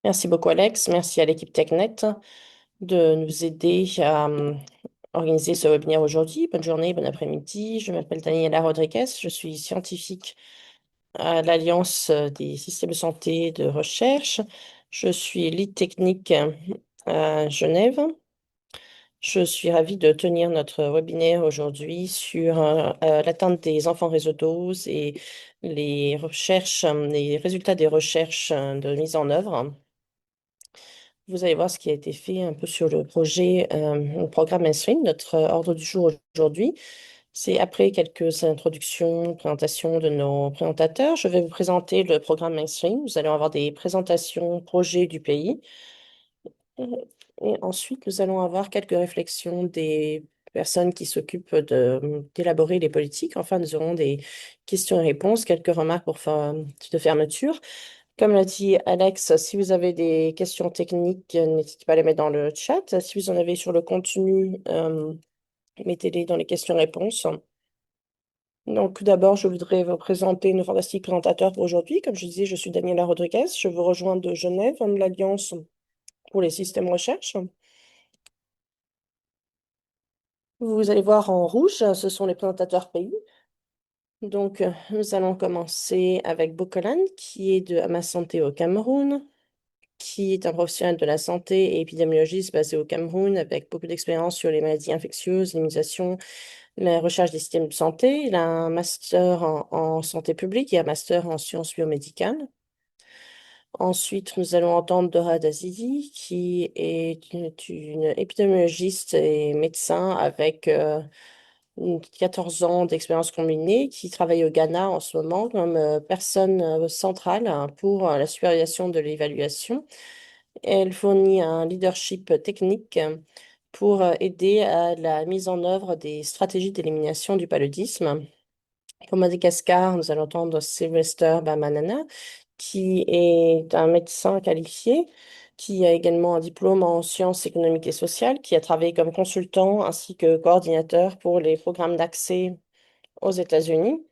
Merci beaucoup, Alex. Merci à l'équipe TechNet de nous aider à organiser ce webinaire aujourd'hui. Bonne journée, bon après-midi. Je m'appelle Daniela Rodriguez. Je suis scientifique à l'Alliance des systèmes de santé de recherche. Je suis lead technique à Genève. Je suis ravie de tenir notre webinaire aujourd'hui sur l'atteinte des enfants réseau 12 et les recherches, les résultats des recherches de mise en œuvre. Vous allez voir ce qui a été fait un peu sur le projet, le programme Mainstream. Notre ordre du jour aujourd'hui, c'est après quelques introductions, présentations de nos présentateurs. Je vais vous présenter le programme Mainstream. Vous allez avoir des présentations projets du pays. Et ensuite, nous allons avoir quelques réflexions des personnes qui s'occupent d'élaborer les politiques. Enfin, nous aurons des questions et réponses, quelques remarques pour de fermeture. Comme l'a dit Alex, si vous avez des questions techniques, n'hésitez pas à les mettre dans le chat. Si vous en avez sur le contenu, mettez-les dans les questions-réponses. Donc, tout d'abord, je voudrais vous présenter nos fantastiques présentateurs pour aujourd'hui. Comme je disais, je suis Daniela Rodriguez. Je vous rejoins de Genève, de l'Alliance pour les systèmes recherche. Vous allez voir en rouge, ce sont les présentateurs pays. Donc, nous allons commencer avec Bokolan, qui est de Ama Santé au Cameroun, qui est un professionnel de la santé et épidémiologiste basé au Cameroun avec beaucoup d'expérience sur les maladies infectieuses, l'immunisation, la recherche des systèmes de santé. Il a un master en santé publique et un master en sciences biomédicales. Ensuite, nous allons entendre Dora Dazidi, qui est une épidémiologiste et médecin avec 14 ans d'expérience combinée, qui travaille au Ghana en ce moment comme personne centrale pour la supervision de l'évaluation. Elle fournit un leadership technique pour aider à la mise en œuvre des stratégies d'élimination du paludisme. Pour Madagascar, nous allons entendre Sylvester Bamanana, qui est un médecin qualifié, qui a également un diplôme en sciences économiques et sociales, qui a travaillé comme consultant ainsi que coordinateur pour les programmes d'accès aux États-Unis,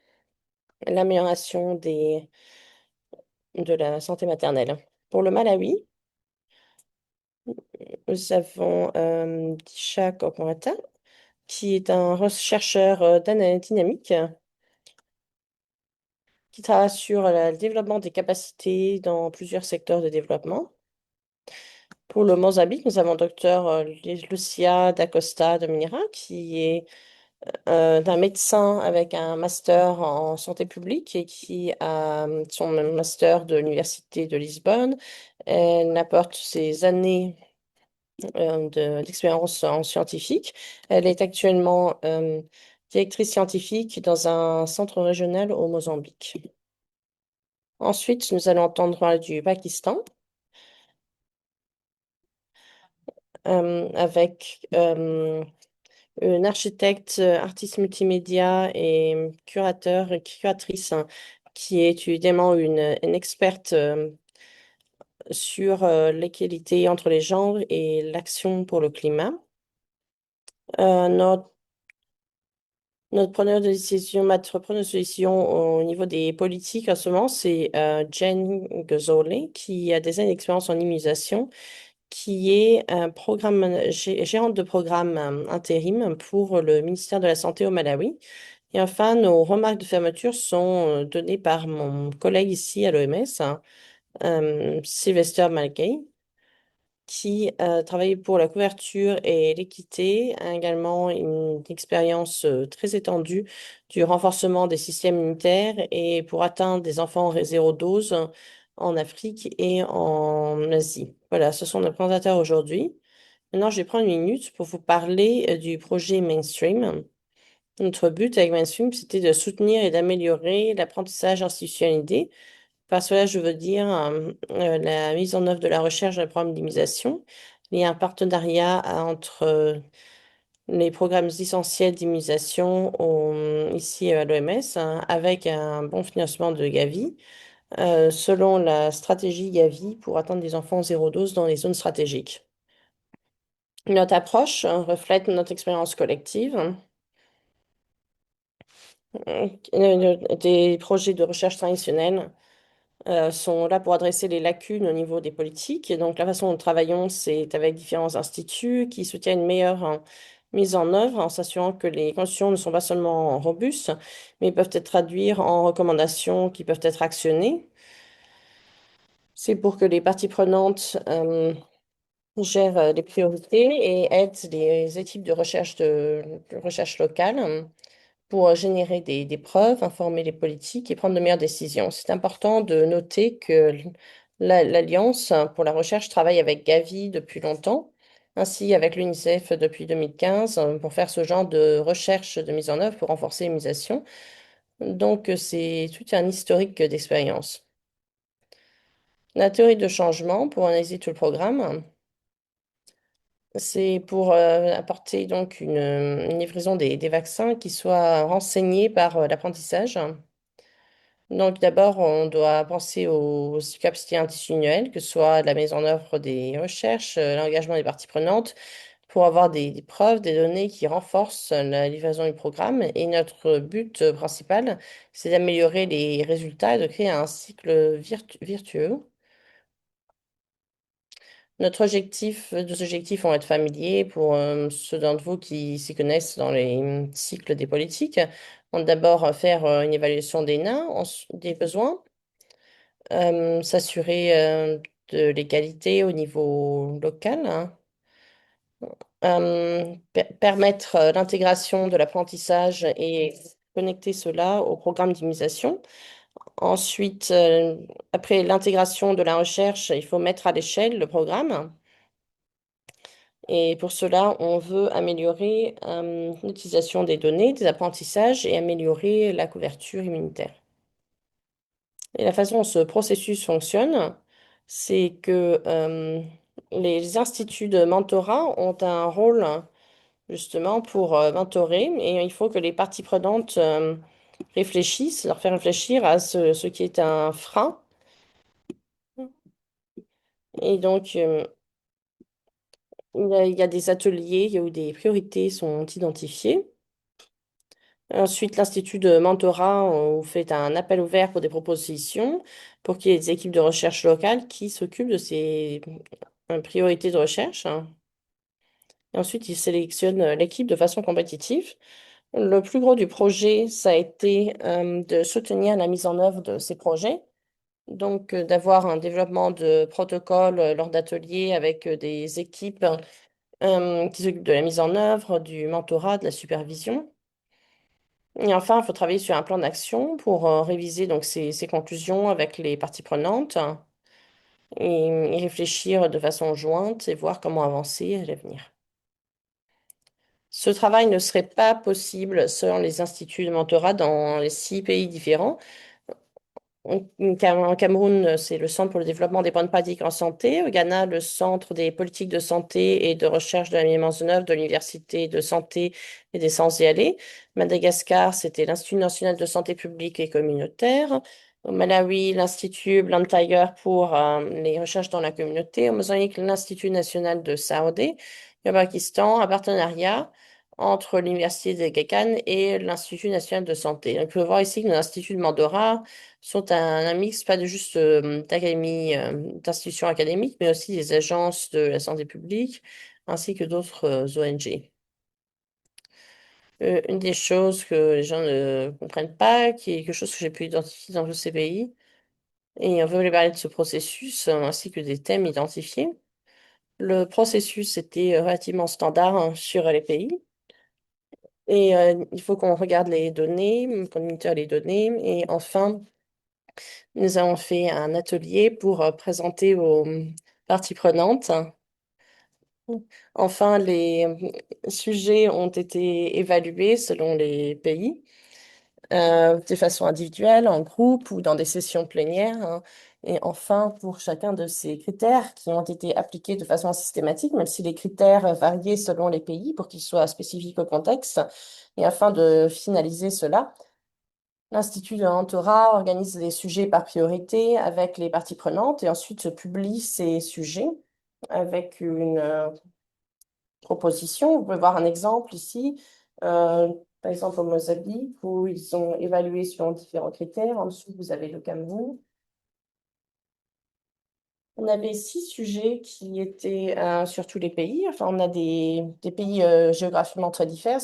l'amélioration de la santé maternelle. Pour le Malawi, nous avons Disha Kokorata, qui est un chercheur dynamique qui travaille sur le développement des capacités dans plusieurs secteurs de développement. Pour le Mozambique, nous avons docteur Lucia da Costa de Minera, qui est un médecin avec un master en santé publique et qui a son master de l'Université de Lisbonne. Elle apporte ses années d'expérience en scientifique. Elle est actuellement directrice scientifique dans un centre régional au Mozambique. Ensuite, nous allons entendre parler du Pakistan avec une architecte, artiste multimédia et curateur, curatrice hein, qui est évidemment une experte sur l'égalité entre les genres et l'action pour le climat. Notre notre preneur de décision au niveau des politiques en ce moment, c'est Jen Gozole, qui a des années d'expérience en immunisation, qui est gérante de programme intérim pour le ministère de la Santé au Malawi. Et enfin, nos remarques de fermeture sont données par mon collègue ici à l'OMS, Sylvester Malgay, qui travaille pour la couverture et l'équité, a également une expérience très étendue du renforcement des systèmes immunitaires et pour atteindre des enfants zéro dose en Afrique et en Asie. Voilà, ce sont nos présentateurs aujourd'hui. Maintenant, je vais prendre une minute pour vous parler du projet Mainstream. Notre but avec Mainstream, c'était de soutenir et d'améliorer l'apprentissage institutionnalisé. Par cela, je veux dire la mise en œuvre de la recherche d'un programme d'immunisation. Il y a un partenariat entre les programmes essentiels d'immunisation ici à l'OMS avec un bon financement de Gavi, selon la stratégie Gavi pour atteindre des enfants zéro dose dans les zones stratégiques. Notre approche reflète notre expérience collective. Des projets de recherche traditionnels sont là pour adresser les lacunes au niveau des politiques. Et donc, la façon dont nous travaillons, c'est avec différents instituts qui soutiennent une meilleure mise en œuvre en s'assurant que les constitutions ne sont pas seulement robustes, mais peuvent être traduites en recommandations qui peuvent être actionnées. C'est pour que les parties prenantes gèrent les priorités et aident les équipes de recherche locale pour générer des preuves, informer les politiques et prendre de meilleures décisions. C'est important de noter que l'Alliance pour la recherche travaille avec Gavi depuis longtemps, ainsi avec l'UNICEF depuis 2015, pour faire ce genre de recherche de mise en œuvre pour renforcer l'immunisation. Donc, c'est tout un historique d'expérience. La théorie de changement, pour analyser tout le programme, c'est pour apporter donc une livraison des vaccins qui soit renseignée par l'apprentissage. Donc d'abord, on doit penser aux capacités institutionnelles, que ce soit la mise en œuvre des recherches, l'engagement des parties prenantes, pour avoir des preuves, des données qui renforcent la livraison du programme. Et notre but principal, c'est d'améliorer les résultats et de créer un cycle virtueux. Notre objectif, deux objectifs vont être familiers pour ceux d'entre vous qui s'y connaissent dans les cycles des politiques. On va d'abord faire une évaluation des nains, des besoins, s'assurer de l'égalité au niveau local, hein. Permettre l'intégration de l'apprentissage et connecter cela au programme d'immunisation. Ensuite, après l'intégration de la recherche, il faut mettre à l'échelle le programme. Et pour cela, on veut améliorer l'utilisation des données, des apprentissages et améliorer la couverture immunitaire. Et la façon dont ce processus fonctionne, c'est que les instituts de mentorat ont un rôle justement pour mentorer et il faut que les parties prenantes réfléchissent, leur faire réfléchir à ce qui est un frein. Et donc, il y a des ateliers où des priorités sont identifiées. Ensuite, l'Institut de mentorat fait un appel ouvert pour des propositions pour qu'il y ait des équipes de recherche locales qui s'occupent de ces priorités de recherche, hein. Et ensuite, ils sélectionnent l'équipe de façon compétitive. Le plus gros du projet, ça a été de soutenir la mise en œuvre de ces projets. Donc, d'avoir un développement de protocoles lors d'ateliers avec des équipes qui s'occupent de la mise en œuvre, du mentorat, de la supervision. Et enfin, il faut travailler sur un plan d'action pour réviser donc ces conclusions avec les parties prenantes et réfléchir de façon jointe et voir comment avancer à l'avenir. Ce travail ne serait pas possible selon les instituts de mentorat dans les 6 pays différents. Au Cameroun, c'est le Centre pour le développement des bonnes pratiques en santé. Au Ghana, le Centre des politiques de santé et de recherche de la mise en œuvre de l'Université de santé et des sciences y aller. Madagascar, c'était l'Institut national de santé publique et communautaire. Au Malawi, l'Institut Blantyre pour les recherches dans la communauté. Au Mozambique, l'Institut national de Saoudé. Et au Pakistan, un partenariat entre l'Université de Gakhan et l'Institut national de santé. Donc, on peut voir ici que l'Institut de Mandora sont un mix, pas de juste d'académie, d'institutions académiques, mais aussi des agences de la santé publique, ainsi que d'autres ONG. Une des choses que les gens ne comprennent pas, qui est quelque chose que j'ai pu identifier dans tous ces pays, et on veut parler de ce processus, ainsi que des thèmes identifiés. Le processus était relativement standard hein, sur les pays. Et il faut qu'on regarde les données, qu'on moniteur les données. Et enfin, nous avons fait un atelier pour présenter aux parties prenantes. Enfin, les sujets ont été évalués selon les pays, de façon individuelle, en groupe ou dans des sessions plénières, hein. Et enfin, pour chacun de ces critères qui ont été appliqués de façon systématique, même si les critères variaient selon les pays pour qu'ils soient spécifiques au contexte, et afin de finaliser cela, l'Institut de mentorat organise des sujets par priorité avec les parties prenantes et ensuite publie ces sujets avec une proposition. Vous pouvez voir un exemple ici, par exemple au Mozambique, où ils ont évalué selon différents critères. En dessous, vous avez le Cameroun. On avait 6 sujets qui étaient sur tous les pays. Enfin, on a des pays géographiquement très divers.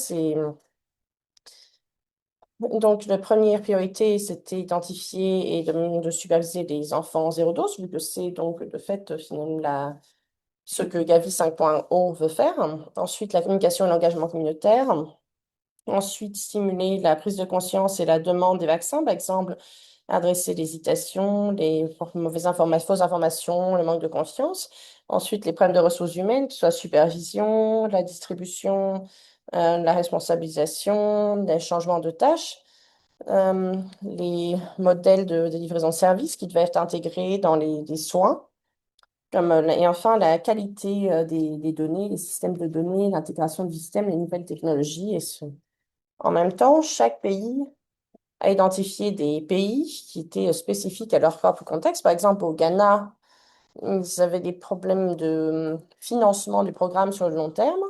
Donc, la première priorité, c'était identifier et de superviser les enfants zéro dose, vu que c'est donc de fait finalement ce que Gavi 5.0 veut faire. Ensuite, la communication et l'engagement communautaire. Ensuite, stimuler la prise de conscience et la demande des vaccins, par exemple, adresser l'hésitation, les mauvaises informations, fausses informations, le manque de confiance. Ensuite, les problèmes de ressources humaines, que ce soit supervision, la distribution, la responsabilisation, les changements de tâches, les modèles de livraison de services qui devaient être intégrés dans les soins. Et enfin, la qualité des données, les systèmes de données, l'intégration du système, les nouvelles technologies. En même temps, chaque pays a identifié des pays qui étaient spécifiques à leur propre contexte. Par exemple, au Ghana, ils avaient des problèmes de financement du programme sur le long terme.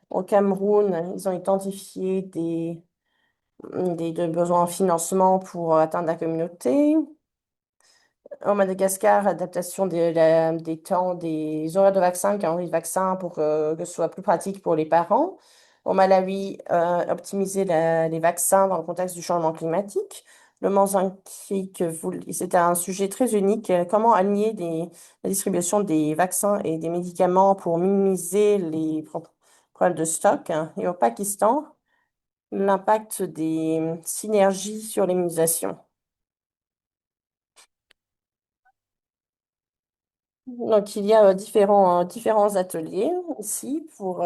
Au Cameroun, ils ont identifié des besoins en financement pour atteindre la communauté. Au Madagascar, adaptation des temps, des horaires de vaccin, calendrier de vaccin pour que ce soit plus pratique pour les parents. Au Malawi, optimiser les vaccins dans le contexte du changement climatique. Le Mozambique, c'était un sujet très unique. Comment aligner la distribution des vaccins et des médicaments pour minimiser les problèmes de stock. Et au Pakistan, l'impact des synergies sur l'immunisation. Donc, il y a différents ateliers ici pour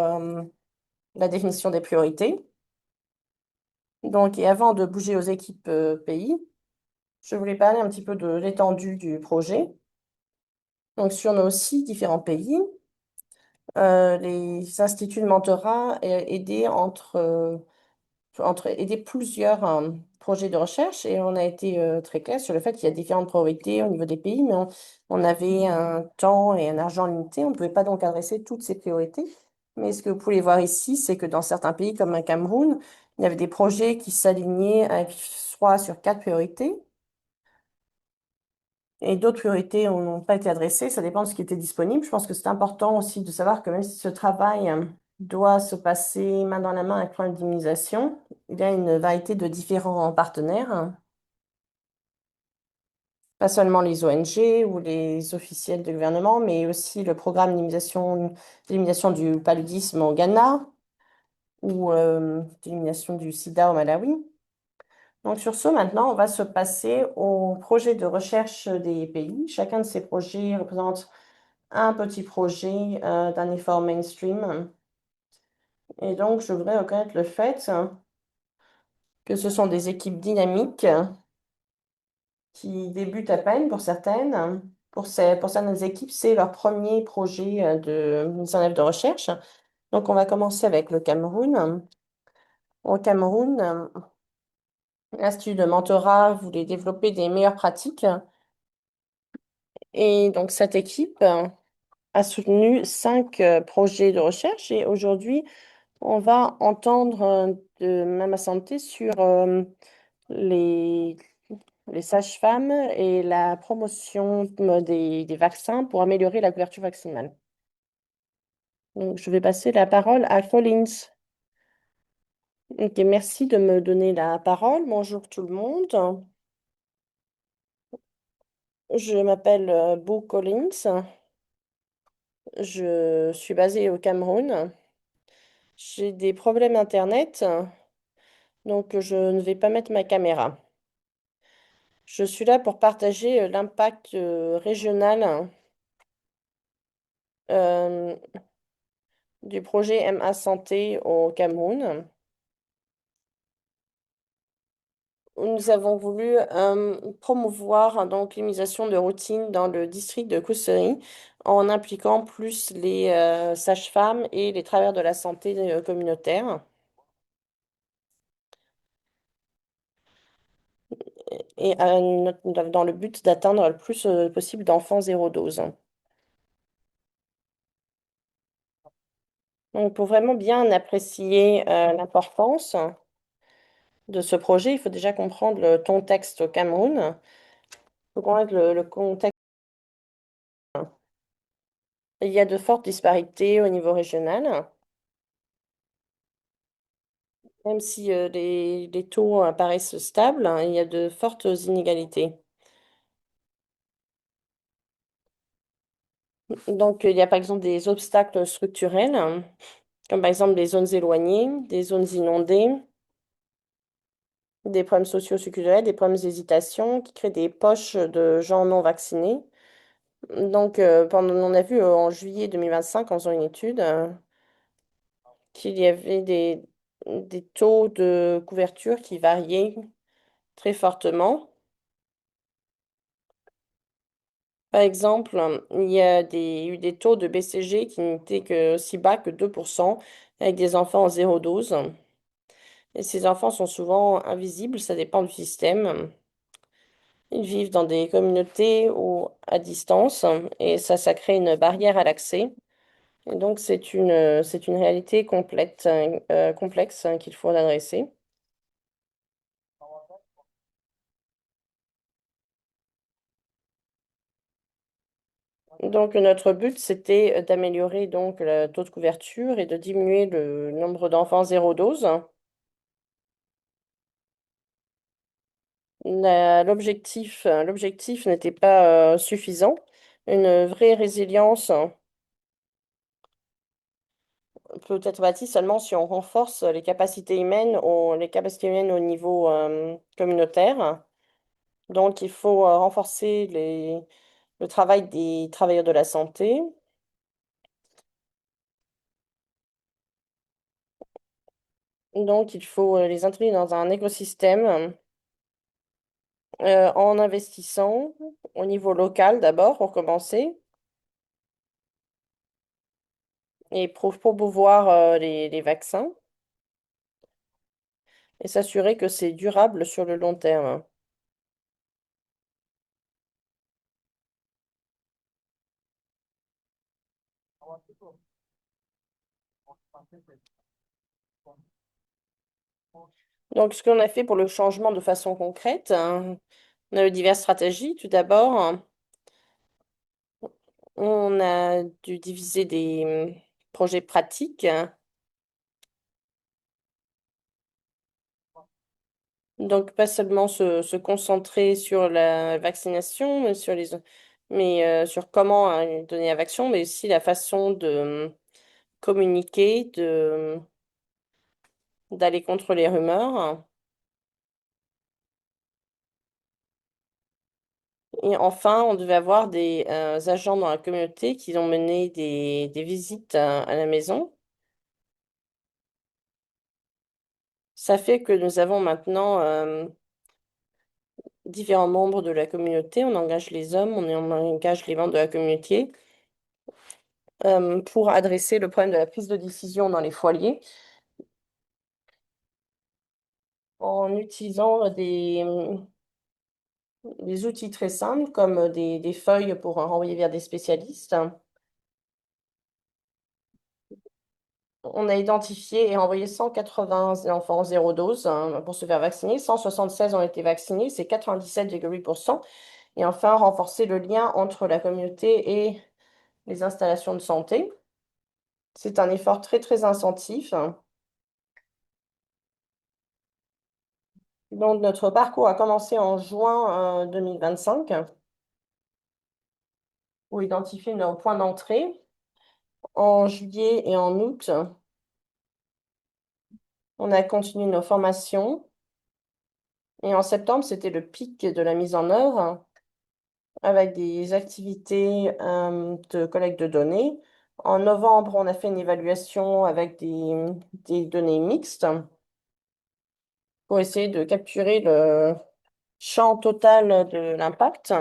la définition des priorités. Donc, et avant de bouger aux équipes pays, je voulais parler un petit peu de l'étendue du projet. Donc, sur nos 6 différents pays, les instituts de mentorat aidaient entre aider plusieurs projets de recherche et on a été très clair sur le fait qu'il y a différentes priorités au niveau des pays, mais on avait un temps et un argent limité. On ne pouvait pas donc adresser toutes ces priorités. Mais ce que vous pouvez voir ici, c'est que dans certains pays comme le Cameroun, il y avait des projets qui s'alignaient avec 3 sur 4 priorités et d'autres priorités n'ont pas été adressées. Ça dépend de ce qui était disponible. Je pense que c'est important aussi de savoir que même si ce travail doit se passer main dans la main avec le problème d'immunisation, il y a une variété de différents partenaires, pas seulement les ONG ou les officiels de gouvernement, mais aussi le programme d'élimination du paludisme au Ghana ou d'élimination du sida au Malawi. Donc sur ce, maintenant, on va se passer au projet de recherche des pays. Chacun de ces projets représente un petit projet d'un effort mainstream. Et donc, je voudrais reconnaître le fait que ce sont des équipes dynamiques qui débutent à peine pour certaines. Pour certaines équipes, c'est leur premier projet de mise en œuvre de recherche. Donc, on va commencer avec le Cameroun. Au Cameroun, l'Institut de mentorat voulait développer des meilleures pratiques. Et donc, cette équipe a soutenu 5 projets de recherche. Et aujourd'hui, on va entendre de Mama Santé sur les, les sages-femmes et la promotion des vaccins pour améliorer la couverture vaccinale. Donc, je vais passer la parole à Collins. Ok, merci de me donner la parole. Bonjour tout le monde. Je m'appelle Bo Collins. Je suis basée au Cameroun. J'ai des problèmes Internet, donc je ne vais pas mettre ma caméra. Je suis là pour partager l'impact régional euh, du projet MA Santé au Cameroun. Nous avons voulu promouvoir donc l'immunisation de routine dans le district de Koussery en impliquant plus les sages-femmes et les travailleurs de la santé communautaire et dans le but d'atteindre le plus possible d'enfants zéro dose. Donc, pour vraiment bien apprécier l'importance de ce projet, il faut déjà comprendre le contexte au Cameroun. Il faut connaître le contexte. Il y a de fortes disparités au niveau régional, même si les taux paraissent stables, hein, il y a de fortes inégalités. Donc, il y a par exemple des obstacles structurels, hein, comme par exemple des zones éloignées, des zones inondées, des problèmes socio-culturels, des problèmes d'hésitation qui créent des poches de gens non vaccinés. Donc, on a vu en juillet 2025, en faisant une étude, qu'il y avait des taux de couverture qui variaient très fortement. Par exemple, il y a eu des taux de BCG qui n'étaient que si bas que 2% avec des enfants en 0,12. Et ces enfants sont souvent invisibles, ça dépend du système. Ils vivent dans des communautés ou à distance et ça crée une barrière à l'accès. Et donc, c'est une réalité complète, complexe qu'il faut adresser. Donc, notre but, c'était d'améliorer donc le taux de couverture et de diminuer le nombre d'enfants zéro dose. L'objectif n'était pas suffisant. Une vraie résilience peut être bâtie seulement si on renforce les capacités humaines au niveau communautaire. Donc, il faut renforcer le travail des travailleurs de la santé. Donc, il faut les intégrer dans un écosystème en investissant au niveau local d'abord pour commencer et pour promouvoir les vaccins et s'assurer que c'est durable sur le long terme. Donc, ce qu'on a fait pour le changement de façon concrète, hein, on a eu diverses stratégies. Tout d'abord, on a dû diviser des projets pratiques. Donc, pas seulement se concentrer sur la vaccination, sur comment donner la vaccin, mais aussi la façon de communiquer, d'aller contre les rumeurs. Et enfin, on devait avoir des agents dans la communauté qui ont mené des visites à la maison. Ça fait que nous avons maintenant différents membres de la communauté. On engage les hommes, on engage les membres de la communauté pour adresser le problème de la prise de décision dans les foyers en utilisant des outils très simples comme des feuilles pour renvoyer vers des spécialistes. On a identifié et envoyé 180 enfants zéro dose pour se faire vacciner. 176 ont été vaccinés, c'est 97,8%. Et enfin, renforcer le lien entre la communauté et les installations de santé. C'est un effort très, très incentif. Donc, notre parcours a commencé en juin 2025 pour identifier nos points d'entrée. En juillet et en août, on a continué nos formations. Et en septembre, c'était le pic de la mise en œuvre avec des activités de collecte de données. En novembre, on a fait une évaluation avec des données mixtes pour essayer de capturer le champ total de l'impact.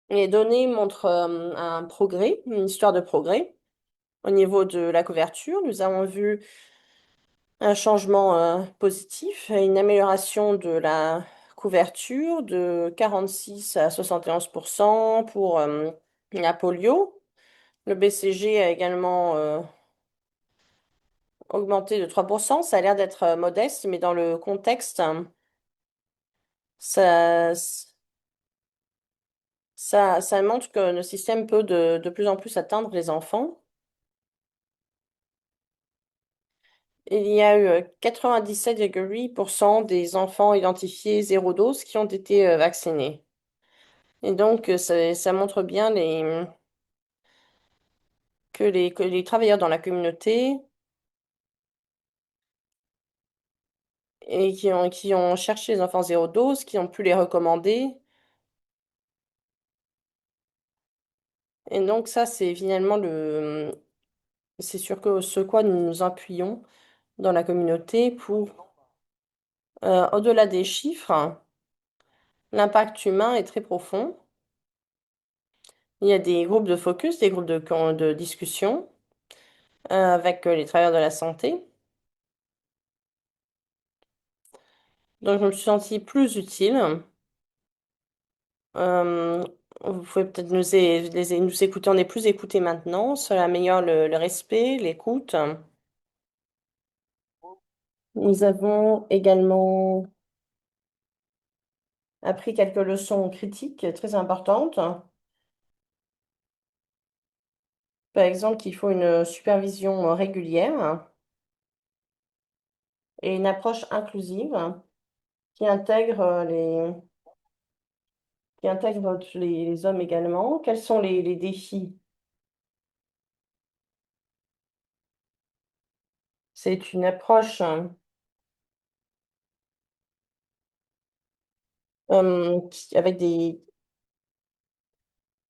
Les données montrent un progrès, une histoire de progrès. Au niveau de la couverture, nous avons vu un changement positif, une amélioration de la couverture de 46 à 71% pour la polio. Le BCG a également augmenté de 3%. Ça a l'air d'être modeste, mais dans le contexte, ça, ça montre que le système peut de plus en plus atteindre les enfants. Il y a eu 97,8% des enfants identifiés zéro dose qui ont été vaccinés. Et donc, ça montre bien que les travailleurs dans la communauté et qui ont cherché les enfants zéro dose, qui ont pu les recommander. Et donc, ça, c'est finalement c'est sur ce quoi nous nous appuyons dans la communauté pour, au-delà des chiffres, l'impact humain est très profond. Il y a des groupes de focus, des groupes de discussion avec les travailleurs de la santé. Donc, je me suis sentie plus utile. Euh, Vous pouvez peut-être nous écouter, on est plus écoutés maintenant. Cela améliore le respect, l'écoute. Nous avons également appris quelques leçons critiques très importantes. Par exemple, qu'il faut une supervision régulière et une approche inclusive qui intègre qui intègre les hommes également. Quels sont les défis? C'est une approche avec il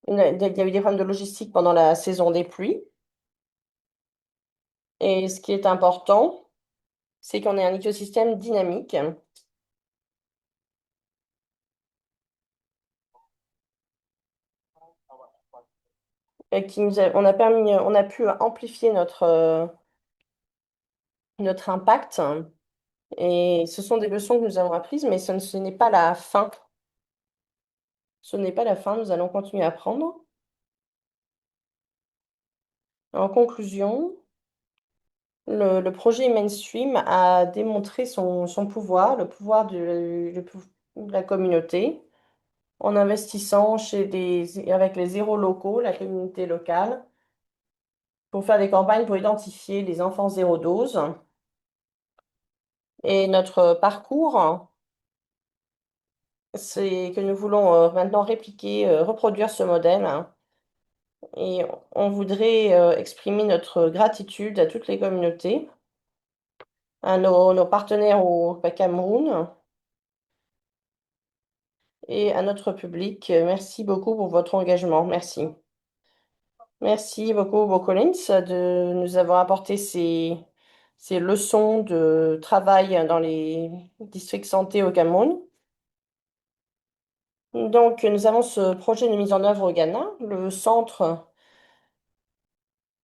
y a eu des problèmes de logistique pendant la saison des pluies. Et ce qui est important, c'est qu'on ait un écosystème dynamique qui on a permis, on a pu amplifier notre impact. Et ce sont des leçons que nous avons apprises, mais ce n'est pas la fin. Ce n'est pas la fin, nous allons continuer à apprendre. En conclusion, le projet Mainstream a démontré son pouvoir, le pouvoir de la communauté, en investissant avec les zéros locaux, la communauté locale, pour faire des campagnes pour identifier les enfants zéro dose. Et notre parcours, c'est que nous voulons maintenant répliquer, reproduire ce modèle, hein. Et on voudrait exprimer notre gratitude à toutes les communautés, à nos partenaires au Cameroun et à notre public. Merci beaucoup pour votre engagement. Merci. Merci beaucoup, Bo Collins, de nous avoir apporté ces leçons de travail dans les districts santé au Cameroun. Donc, nous avons ce projet de mise en œuvre au Ghana. Le centre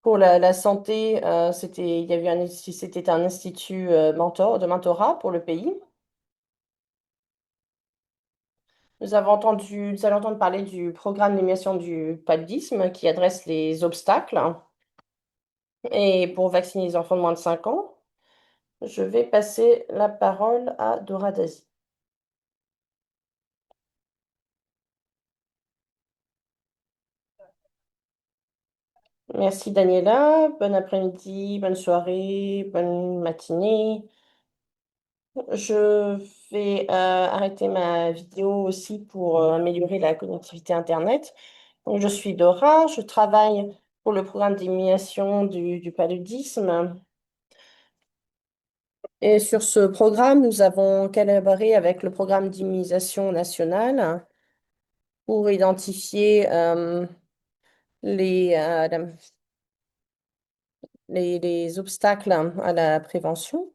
pour la santé, c'était un institut de mentorat pour le pays. Nous allons entendre parler du programme d'élimination du paludisme qui adresse les obstacles et pour vacciner les enfants de moins de 5 ans. Je vais passer la parole à Dora Dazi. Merci Daniela, bon après-midi, bonne soirée, bonne matinée. Je vais arrêter ma vidéo aussi pour améliorer la connectivité Internet. Donc, je suis Dora, je travaille pour le programme d'élimination du paludisme. Et sur ce programme, nous avons collaboré avec le programme d'immunisation nationale pour identifier les, les obstacles à la prévention.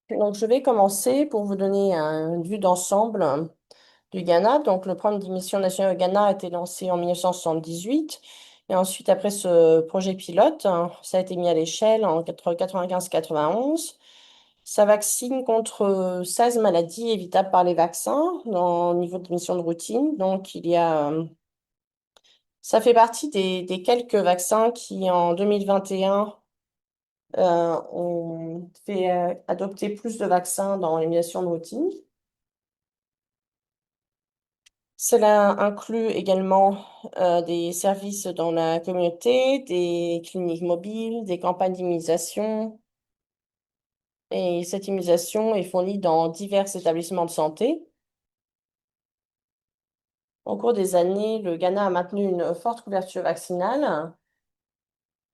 Donc, je vais commencer pour vous donner une vue d'ensemble du Ghana. Donc, le programme d'émission nationale au Ghana a été lancé en 1978. Et ensuite, après ce projet pilote, hein, ça a été mis à l'échelle en 95-91. Ça vaccine contre 16 maladies évitables par les vaccins au niveau de mission de routine. Donc, ça fait partie des quelques vaccins qui, en 2021, On fait adopter plus de vaccins dans l'immunisation de routine. Cela inclut également des services dans la communauté, des cliniques mobiles, des campagnes d'immunisation. Et cette immunisation est fournie dans divers établissements de santé. Au cours des années, le Ghana a maintenu une forte couverture vaccinale,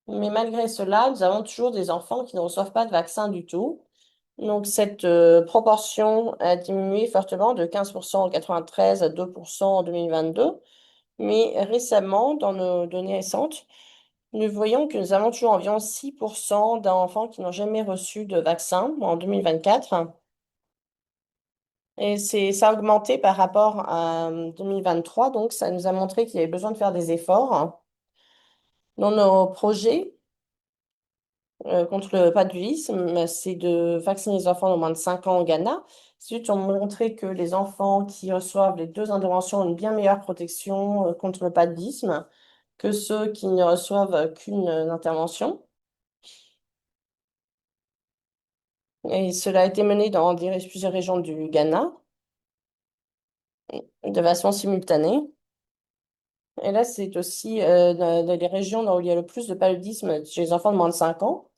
mais malgré cela, nous avons toujours des enfants qui ne reçoivent pas de vaccin du tout. Donc cette proportion a diminué fortement de 15% en 93 à 2% en 2022. Mais récemment, dans nos données récentes, nous voyons que nous avons toujours environ 6% d'enfants qui n'ont jamais reçu de vaccin en 2024. Et ça a augmenté par rapport à 2023, donc ça nous a montré qu'il y avait besoin de faire des efforts. Dans nos projets contre le paludisme, c'est de vacciner les enfants de moins de 5 ans au Ghana. Ensuite, on montré que les enfants qui reçoivent les deux interventions ont une bien meilleure protection contre le paludisme que ceux qui ne reçoivent qu'une intervention. Et cela a été mené dans plusieurs régions du Ghana de façon simultanée. Et là, c'est aussi dans les régions où il y a le plus de paludisme chez les enfants de moins de 5 ans.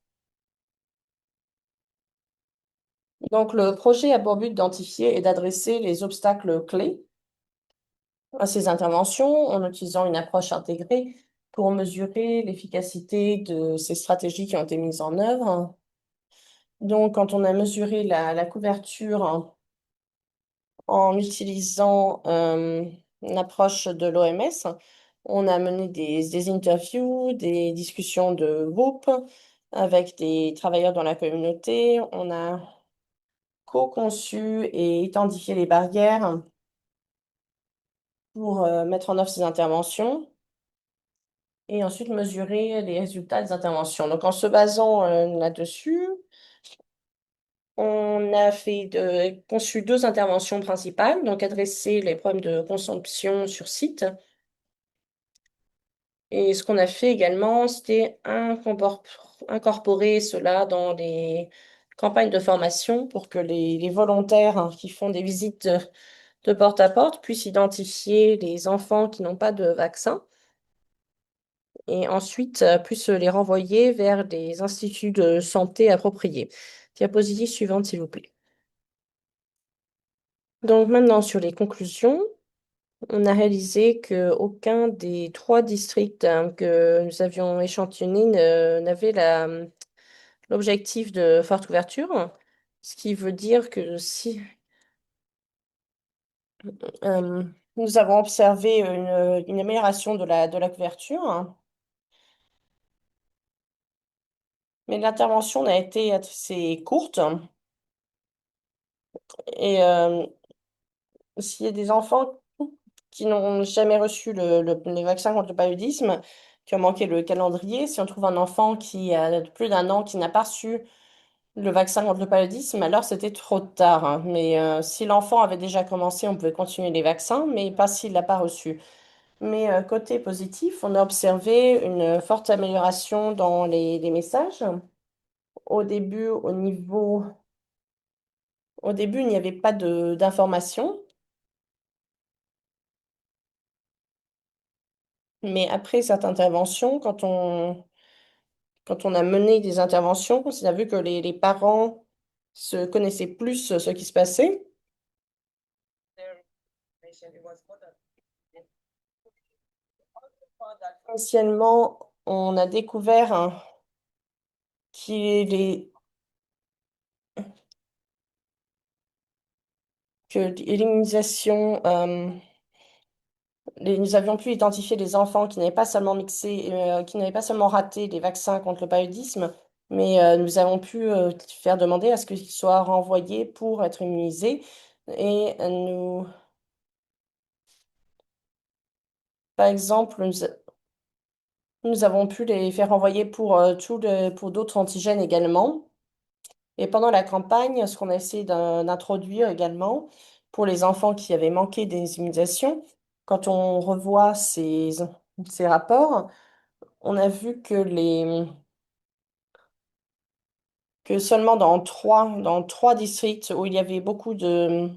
Donc, le projet a pour but d'identifier et d'adresser les obstacles clés à ces interventions en utilisant une approche intégrée pour mesurer l'efficacité de ces stratégies qui ont été mises en œuvre. Donc, quand on a mesuré la couverture en utilisant une approche de l'OMS. On a mené des interviews, des discussions de groupe avec des travailleurs dans la communauté. On a co-conçu et identifié les barrières pour mettre en œuvre ces interventions et ensuite mesurer les résultats des interventions. Donc, en se basant là-dessus, on a conçu deux interventions principales, donc adresser les problèmes de consomption sur site. Et ce qu'on a fait également, c'était incorporer cela dans les campagnes de formation pour que les volontaires qui font des visites de porte à porte puissent identifier les enfants qui n'ont pas de vaccin et ensuite puissent les renvoyer vers des instituts de santé appropriés. Diapositive suivante, s'il vous plaît. Donc maintenant, sur les conclusions, on a réalisé qu'aucun des trois districts que nous avions échantillonnés n'avait l'objectif de forte couverture, ce qui veut dire que si euh, nous avons observé une amélioration de la couverture, hein, mais l'intervention a été assez courte et s'il y a des enfants qui n'ont jamais reçu les vaccins contre le paludisme, qui ont manqué le calendrier, si on trouve un enfant qui a plus d'un an qui n'a pas reçu le vaccin contre le paludisme, alors c'était trop tard, hein. Mais si l'enfant avait déjà commencé, on pouvait continuer les vaccins, mais pas s'il l'a pas reçu. Mais côté positif, on a observé une forte amélioration dans les messages. Au début, au début, il n'y avait pas d'informations, mais après cette intervention, quand on a mené des interventions, on a vu que les parents se connaissaient plus ce qui se passait. Essentiellement, on a découvert qu'il est, que l'immunisation, nous avions pu identifier les enfants qui n'avaient pas seulement qui n'avaient pas seulement raté les vaccins contre le paludisme, mais nous avons pu faire demander à ce qu'ils soient renvoyés pour être immunisés. Et par exemple, nous avons pu les faire renvoyer pour, pour d'autres antigènes également. Et pendant la campagne, ce qu'on a essayé d'introduire également pour les enfants qui avaient manqué des immunisations, quand on revoit ces rapports, on a vu que que seulement dans trois districts où il y avait beaucoup de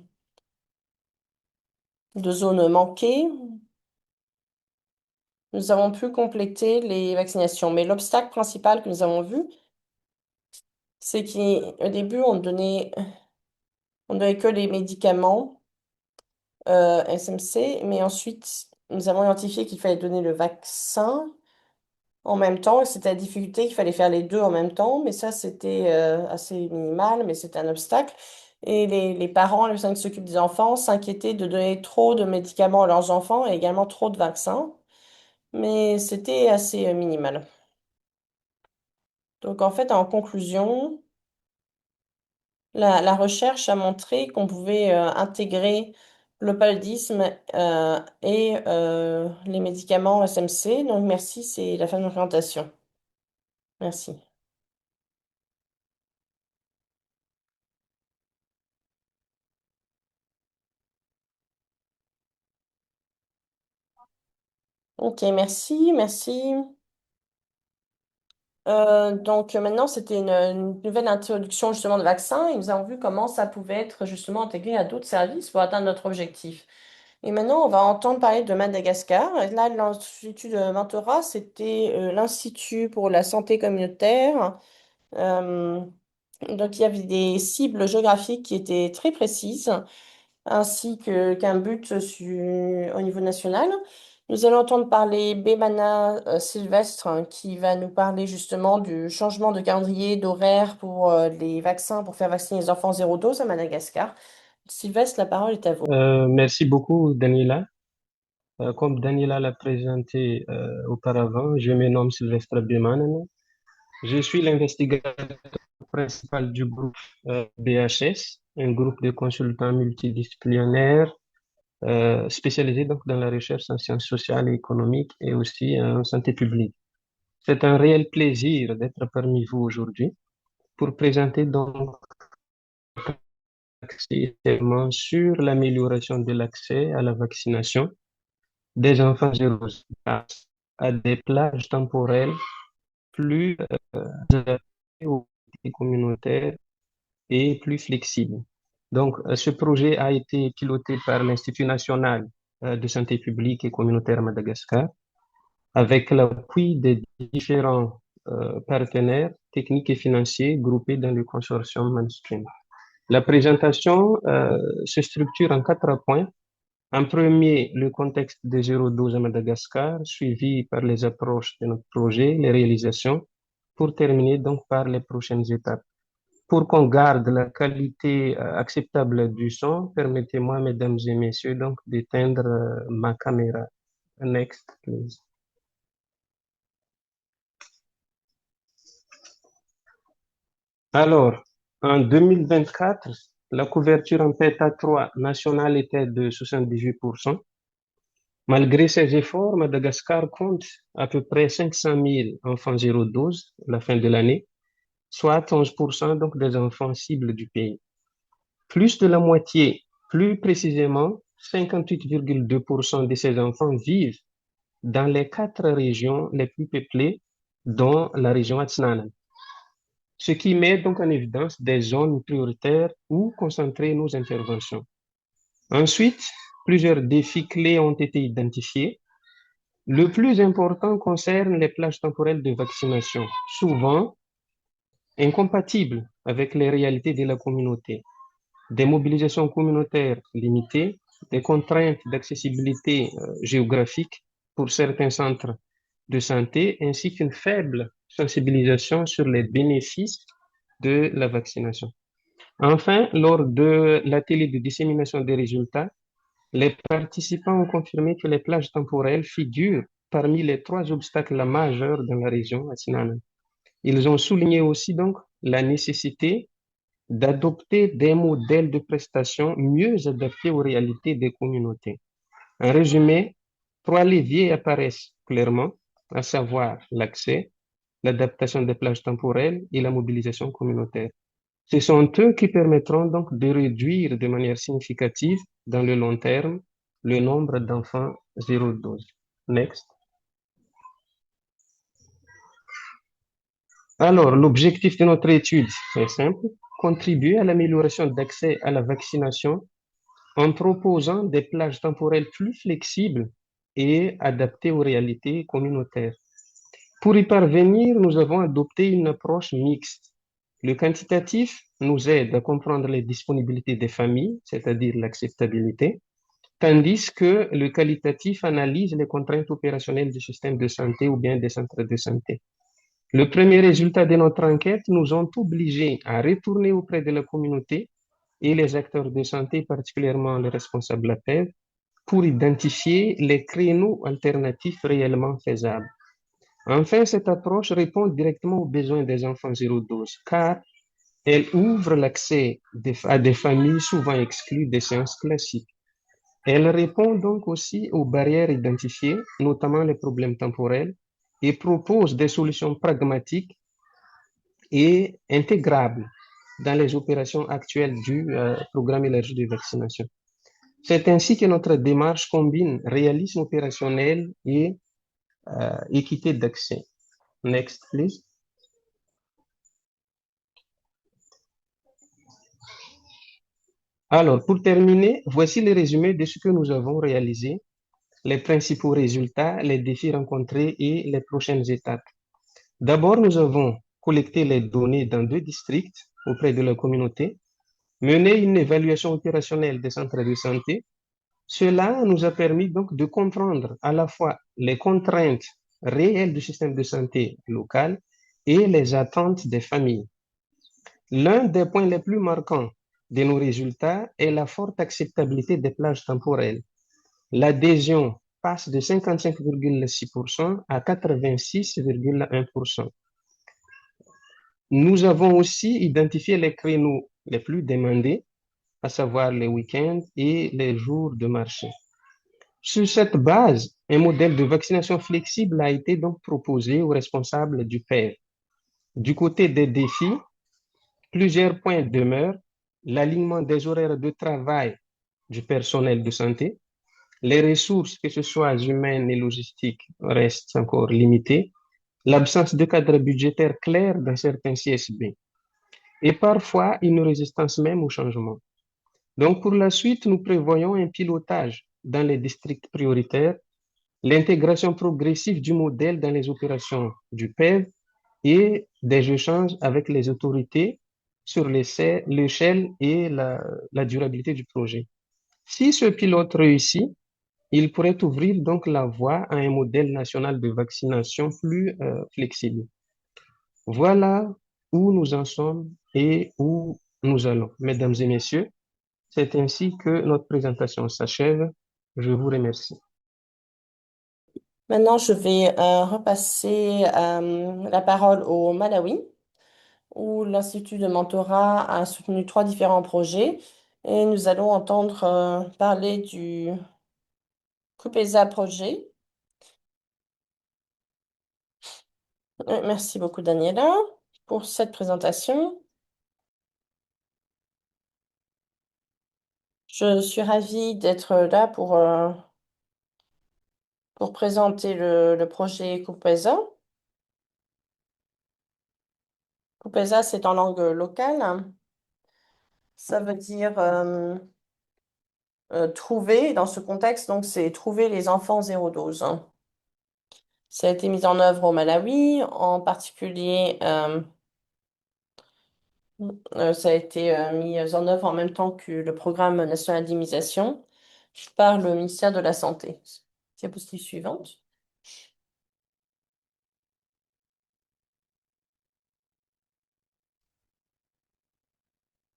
zones manquées, nous avons pu compléter les vaccinations. Mais l'obstacle principal que nous avons vu, c'est qu'au début, on donnait que les médicaments SMC, mais ensuite, nous avons identifié qu'il fallait donner le vaccin en même temps. Et c'était la difficulté qu'il fallait faire les deux en même temps, mais ça, c'était assez minimal, mais c'était un obstacle. Et les parents, les personnes qui s'occupent des enfants, s'inquiétaient de donner trop de médicaments à leurs enfants et également trop de vaccins, mais c'était assez minimal. Donc, en fait, en conclusion, la recherche a montré qu'on pouvait intégrer le paludisme et les médicaments SMC. Donc, merci, c'est la fin de ma présentation. Merci. Ok, merci, merci. Donc maintenant, c'était une nouvelle introduction justement de vaccins et nous avons vu comment ça pouvait être justement intégré à d'autres services pour atteindre notre objectif. Et maintenant, on va entendre parler de Madagascar. Et là, l'Institut de Mentorat, c'était l'Institut pour la santé communautaire. Euh, donc, il y avait des cibles géographiques qui étaient très précises ainsi qu'un but au niveau national. Nous allons entendre parler Bemana Sylvestre qui va nous parler justement du changement de calendrier d'horaire pour les vaccins pour faire vacciner les enfants 0 dose à Madagascar. Sylvestre, la parole est à vous. Merci beaucoup, Daniela. Comme Daniela l'a présenté auparavant, je me nomme Sylvestre Biman. Je suis l'investigateur principal du groupe BHS, un groupe de consultants multidisciplinaires spécialisés donc dans la recherche en sciences sociales et économiques et aussi en santé publique. C'est un réel plaisir d'être parmi vous aujourd'hui pour présenter donc actuellement sur l'amélioration de l'accès à la vaccination des enfants zéro grâce à des plages temporelles plus adaptées aux activités communautaires et plus flexibles. Donc, ce projet a été piloté par l'Institut national de santé publique et communautaire à Madagascar avec l'appui des différents partenaires techniques et financiers groupés dans le consortium Mainstream. La présentation se structure en 4 points. En premier, le contexte des 012 à Madagascar, suivi par les approches de notre projet, les réalisations, pour terminer donc par les prochaines étapes. Pour qu'on garde la qualité acceptable du son, permettez-moi, mesdames et messieurs, donc d'éteindre ma caméra. Next, please. Alors, en 2024, la couverture en PETA 3 nationale était de 78%. Malgré ces efforts, Madagascar compte à peu près 500 000 enfants 0-12 à la fin de l'année, soit 11% donc des enfants cibles du pays. Plus de la moitié, plus précisément 58,2% de ces enfants vivent dans les 4 régions les plus peuplées, dont la région Atsnana, ce qui met donc en évidence des zones prioritaires où concentrer nos interventions. Ensuite, plusieurs défis clés ont été identifiés. Le plus important concerne les plages temporelles de vaccination, souvent incompatibles avec les réalités de la communauté. Des mobilisations communautaires limitées, des contraintes d'accessibilité géographique pour certains centres de santé, ainsi qu'une faible sensibilisation sur les bénéfices de la vaccination. Enfin, lors de l'atelier de dissémination des résultats, les participants ont confirmé que les plages temporelles figurent parmi les 3 obstacles majeurs dans la région Atsinana. Ils ont souligné aussi donc la nécessité d'adopter des modèles de prestation mieux adaptés aux réalités des communautés. En résumé, 3 leviers apparaissent clairement, à savoir l'accès, l'adaptation des plages temporelles et la mobilisation communautaire. Ce sont eux qui permettront donc de réduire de manière significative, dans le long terme, le nombre d'enfants 0-12. Next. Alors, l'objectif de notre étude est simple, contribuer à l'amélioration d'accès à la vaccination en proposant des plages temporelles plus flexibles et adaptées aux réalités communautaires. Pour y parvenir, nous avons adopté une approche mixte. Le quantitatif nous aide à comprendre les disponibilités des familles, c'est-à-dire l'acceptabilité, tandis que le qualitatif analyse les contraintes opérationnelles du système de santé ou bien des centres de santé. Le premier résultat de notre enquête nous ont obligés à retourner auprès de la communauté et les acteurs de santé, particulièrement les responsables à PEV, pour identifier les créneaux alternatifs réellement faisables. Enfin, cette approche répond directement aux besoins des enfants 0-12, car elle ouvre l'accès à des familles souvent exclues des séances classiques. Elle répond donc aussi aux barrières identifiées, notamment les problèmes temporels, et propose des solutions pragmatiques et intégrables dans les opérations actuelles du programme élargi de vaccination. C'est ainsi que notre démarche combine réalisme opérationnel et équité d'accès. Next, please. Alors, pour terminer, voici le résumé de ce que nous avons réalisé, les principaux résultats, les défis rencontrés et les prochaines étapes. D'abord, nous avons collecté les données dans 2 districts auprès de la communauté, mené une évaluation opérationnelle des centres de santé. Cela nous a permis donc de comprendre à la fois les contraintes réelles du système de santé local et les attentes des familles. L'un des points les plus marquants de nos résultats est la forte acceptabilité des plages temporelles. L'adhésion passe de 55,6% à 86,1%. Nous avons aussi identifié les créneaux les plus demandés, à savoir les week-ends et les jours de marché. Sur cette base, un modèle de vaccination flexible a été donc proposé aux responsables du PEV. Du côté des défis, plusieurs points demeurent: l'alignement des horaires de travail du personnel de santé, les ressources, que ce soit humaines et logistiques, restent encore limitées, l'absence de cadre budgétaire clair dans certains CSB et parfois une résistance même au changement. Donc, pour la suite, nous prévoyons un pilotage dans les districts prioritaires, l'intégration progressive du modèle dans les opérations du PEV et des échanges avec les autorités sur l'échelle et la durabilité du projet. Si ce pilote réussit, il pourrait ouvrir donc la voie à un modèle national de vaccination plus flexible. Voilà où nous en sommes et où nous allons. Mesdames et messieurs, c'est ainsi que notre présentation s'achève. Je vous remercie. Maintenant, je vais repasser la parole au Malawi, où l'Institut de mentorat a soutenu 3 différents projets. Et nous allons entendre parler du COUPESA projet. Merci beaucoup, Daniela, pour cette présentation. Je suis ravie d'être là pour présenter le projet COUPESA. COUPESA, c'est en langue locale. Ça veut dire trouver, dans ce contexte, donc c'est trouver les enfants 0-12. Ça a été mis en œuvre au Malawi, en particulier, ça a été mis en œuvre en même temps que le programme national d'immunisation par le ministère de la Santé. Diapositive suivante.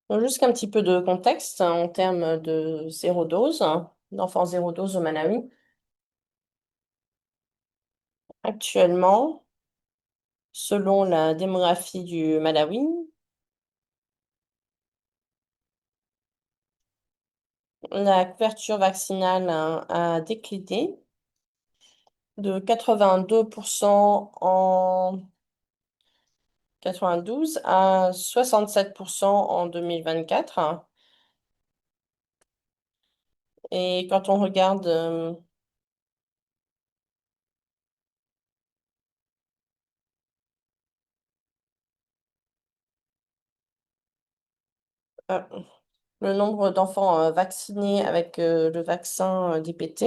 Donc, juste un petit peu de contexte en termes de 0-12, d'enfants 0-12 au Malawi. Actuellement, selon la démographie du Malawi, la couverture vaccinale a décliné de 82% en 92 à 67% en 2024. Et quand on regarde euh, le nombre d'enfants vaccinés avec le vaccin DPT.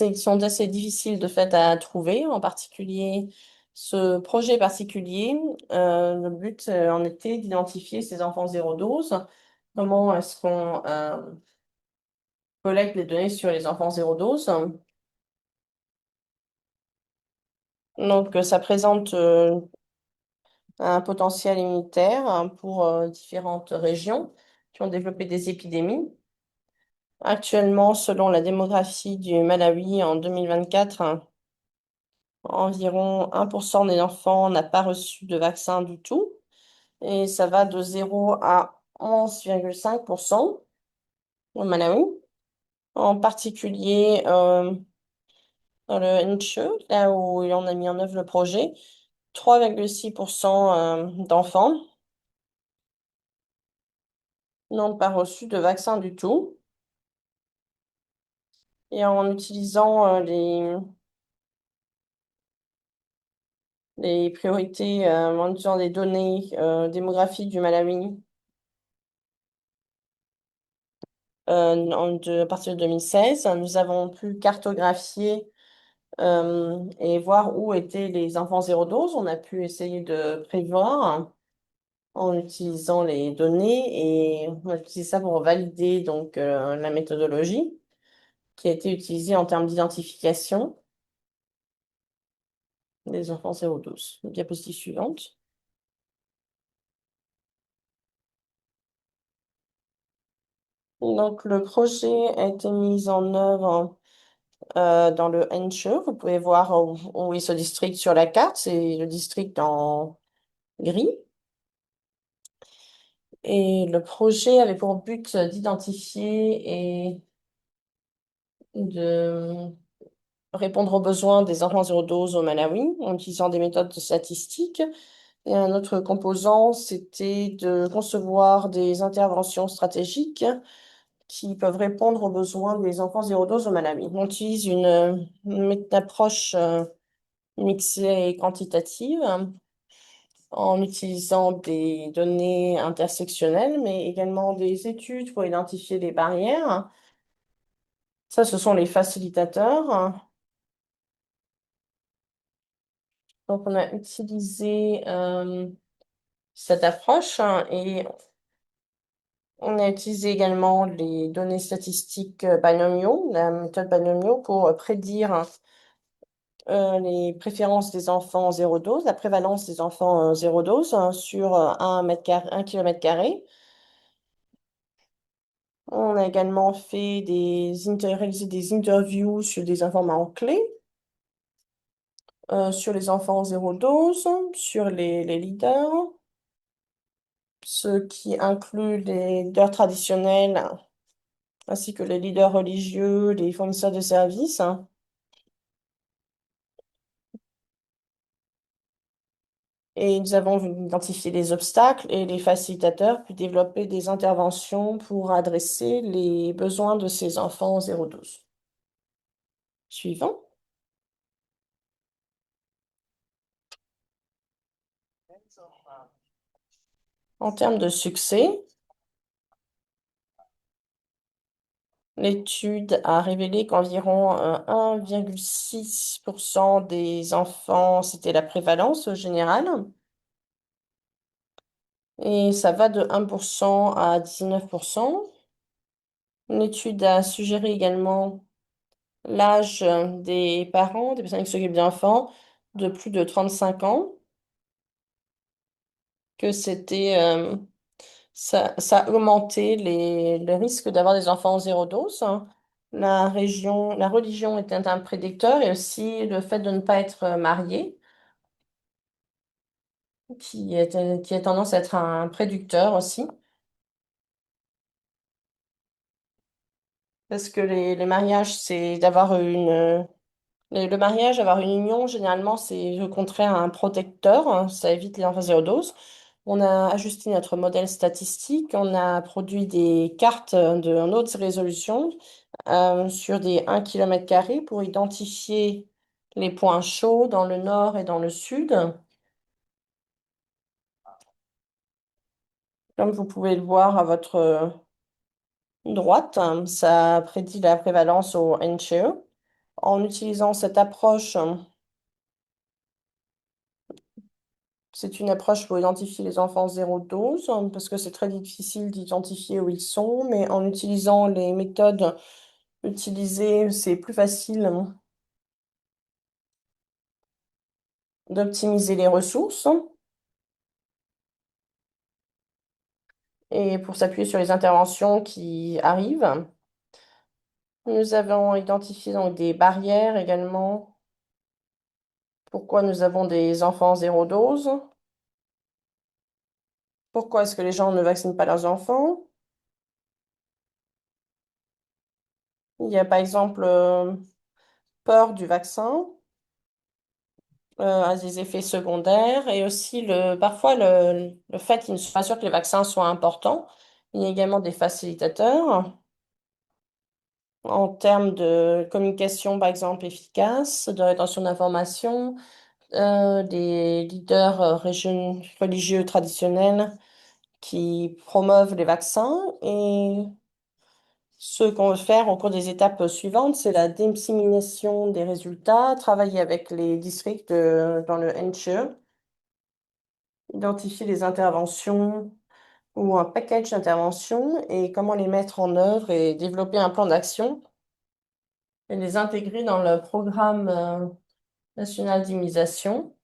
Ils sont assez difficiles de fait à trouver, en particulier ce projet particulier. Le but en était d'identifier ces enfants zéro dose. Comment est-ce qu'on collecte les données sur les enfants zéro dose? Donc, ça présente un potentiel immunitaire pour différentes régions qui ont développé des épidémies. Actuellement, selon la démographie du Malawi en 2024, environ 1% des enfants n'a pas reçu de vaccin du tout. Et ça va de 0 à 11,5% au Malawi. En particulier, dans le NCHE, là où on a mis en œuvre le projet, 3,6% d'enfants n'ont pas reçu de vaccin du tout. Et en utilisant les priorités, en utilisant des données démographiques du Malawi à partir de 2016, nous avons pu cartographier et voir où étaient les enfants zéro dose. On a pu essayer de prévoir en utilisant les données et on a utilisé ça pour valider donc la méthodologie qui a été utilisée en termes d'identification des enfants zéro dose. Diapositive suivante. Donc, le projet a été mis en œuvre dans le Enche. Vous pouvez voir où est ce district sur la carte. C'est le district en gris. Et le projet avait pour but d'identifier et de répondre aux besoins des enfants zéro dose au Malawi en utilisant des méthodes statistiques. Et un autre composant, c'était de concevoir des interventions stratégiques qui peuvent répondre aux besoins des enfants zéro dose au Malawi. On utilise une approche mixée et quantitative en utilisant des données intersectionnelles, mais également des études pour identifier les barrières. Ça, ce sont les facilitateurs. Donc, on a utilisé cette approche et on a utilisé également les données statistiques binomiaux, la méthode binomiaux pour prédire les préférences des enfants zéro dose, la prévalence des enfants zéro dose sur 1 kilomètre carré. On a également fait réalisé des interviews sur des informations clés, sur les enfants zéro dose, sur les leaders, ce qui inclut les leaders traditionnels ainsi que les leaders religieux, les fournisseurs de services. Et nous avons identifié les obstacles et les facilitateurs, puis développé des interventions pour adresser les besoins de ces enfants 0-12. Suivant. En termes de succès, l'étude a révélé qu'environ 1,6% des enfants, c'était la prévalence générale, et ça va de 1% à 19%. L'étude a suggéré également l'âge des parents, des personnes qui s'occupent d'enfants, de plus de 35 ans, que ça augmentait le risque d'avoir des enfants en zéro dose. La religion était un prédicteur et aussi le fait de ne pas être marié, qui a tendance à être un prédicteur aussi. Parce que les mariages, c'est d'avoir le mariage, avoir une union, généralement, c'est au contraire un protecteur, hein, ça évite les enfants zéro dose. On a ajusté notre modèle statistique, on a produit des cartes de haute résolution sur des 1 km² pour identifier les points chauds dans le nord et dans le sud. Comme vous pouvez le voir à votre droite, ça prédit la prévalence au NCE. En utilisant cette approche, c'est une approche pour identifier les enfants 0-12, parce que c'est très difficile d'identifier où ils sont, mais en utilisant les méthodes utilisées, c'est plus facile d'optimiser les ressources. Et pour s'appuyer sur les interventions qui arrivent, nous avons identifié donc des barrières également. Pourquoi nous avons des enfants 0-12? Pourquoi est-ce que les gens ne vaccinent pas leurs enfants? Il y a par exemple peur du vaccin, à des effets secondaires et aussi parfois le fait qu'ils ne sont pas sûrs que les vaccins soient importants. Il y a également des facilitateurs en termes de communication, par exemple, efficace, de rétention d'informations, des leaders religieux traditionnels qui promeuvent les vaccins. Et ce qu'on veut faire au cours des étapes suivantes, c'est la dissémination des résultats, travailler avec les districts dans le NCHE, identifier les interventions ou un package d'interventions et comment les mettre en œuvre et développer un plan d'action et les intégrer dans le programme national d'immunisation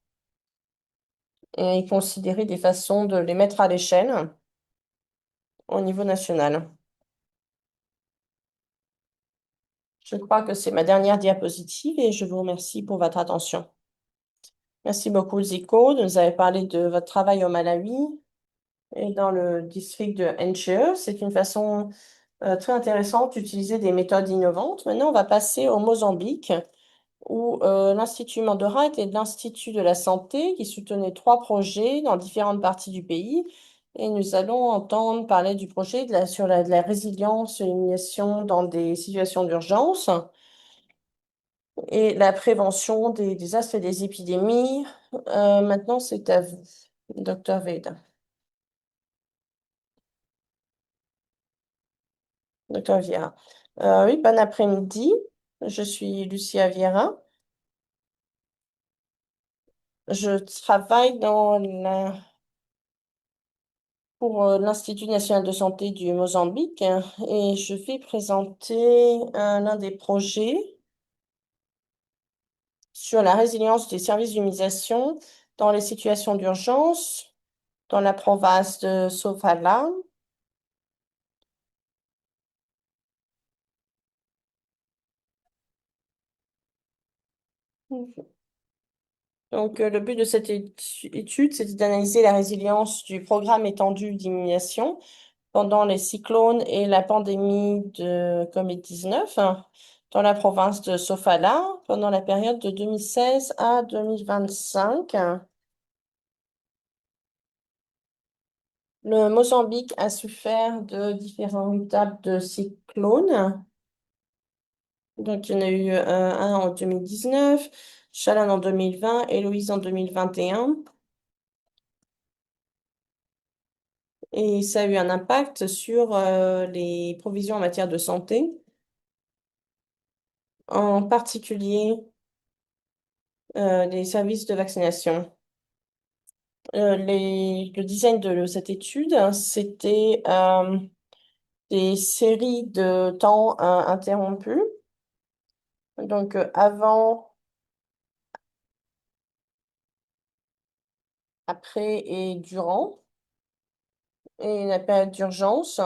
et considérer des façons de les mettre à l'échelle au niveau national. Je crois que c'est ma dernière diapositive et je vous remercie pour votre attention. Merci beaucoup, Zico, de nous avoir parlé de votre travail au Malawi et dans le district de NCHE. C'est une façon très intéressante d'utiliser des méthodes innovantes. Maintenant, on va passer au Mozambique, où l'Institut Mandora était l'Institut de la santé qui soutenait trois projets dans différentes parties du pays. Et nous allons entendre parler du projet de la résilience et l'immunisation dans des situations d'urgence et la prévention des désastres et des épidémies. Maintenant, c'est à vous, Docteur Veda. Docteur Vieira. Oui, bon après-midi. Je suis Lucia Vieira. Je travaille pour l'Institut national de santé du Mozambique et je vais présenter l'un des projets sur la résilience des services d'immunisation dans les situations d'urgence dans la province de Sofala. Donc, le but de cette étude, c'était d'analyser la résilience du programme étendu d'immunisation pendant les cyclones et la pandémie de COVID-19 dans la province de Sofala pendant la période de 2016 à 2025. Le Mozambique a souffert de différentes étapes de cyclones. Donc, il y en a eu un en 2019, Chalan en 2020, Héloïse en 2021. Et ça a eu un impact sur les provisions en matière de santé, en particulier les services de vaccination. Le design de cette étude, c'était des séries de temps interrompus. Donc, avant, après et durant. Et la période d'urgence,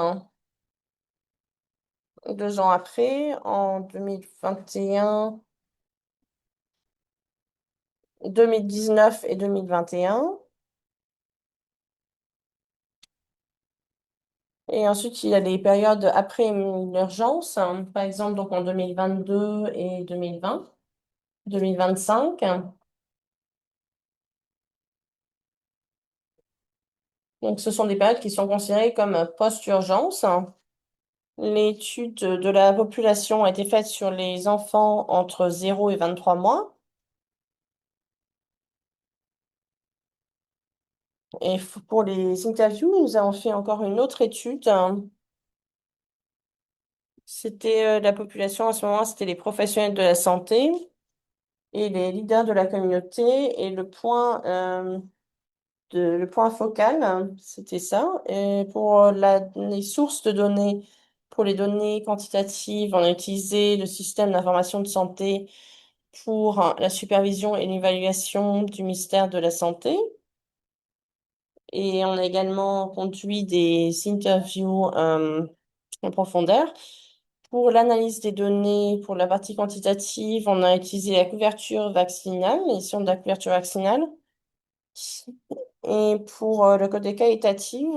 2 ans après, en 2021, 2019 et 2021. Et ensuite, il y a les périodes après l'urgence, par exemple, donc en 2022 et 2020, 2025. Donc, ce sont des périodes qui sont considérées comme post-urgence. L'étude de la population a été faite sur les enfants entre 0 et 23 mois. Et pour les interviews, nous avons fait encore une autre étude. C'était la population à ce moment, c'était les professionnels de la santé et les leaders de la communauté. Et le point focal, c'était ça. Et pour les sources de données, pour les données quantitatives, on a utilisé le système d'information de santé pour la supervision et l'évaluation du ministère de la Santé. Et on a également conduit des interviews en profondeur. Pour l'analyse des données, pour la partie quantitative, on a utilisé la couverture vaccinale, l'édition de la couverture vaccinale. Et pour le côté qualitatif,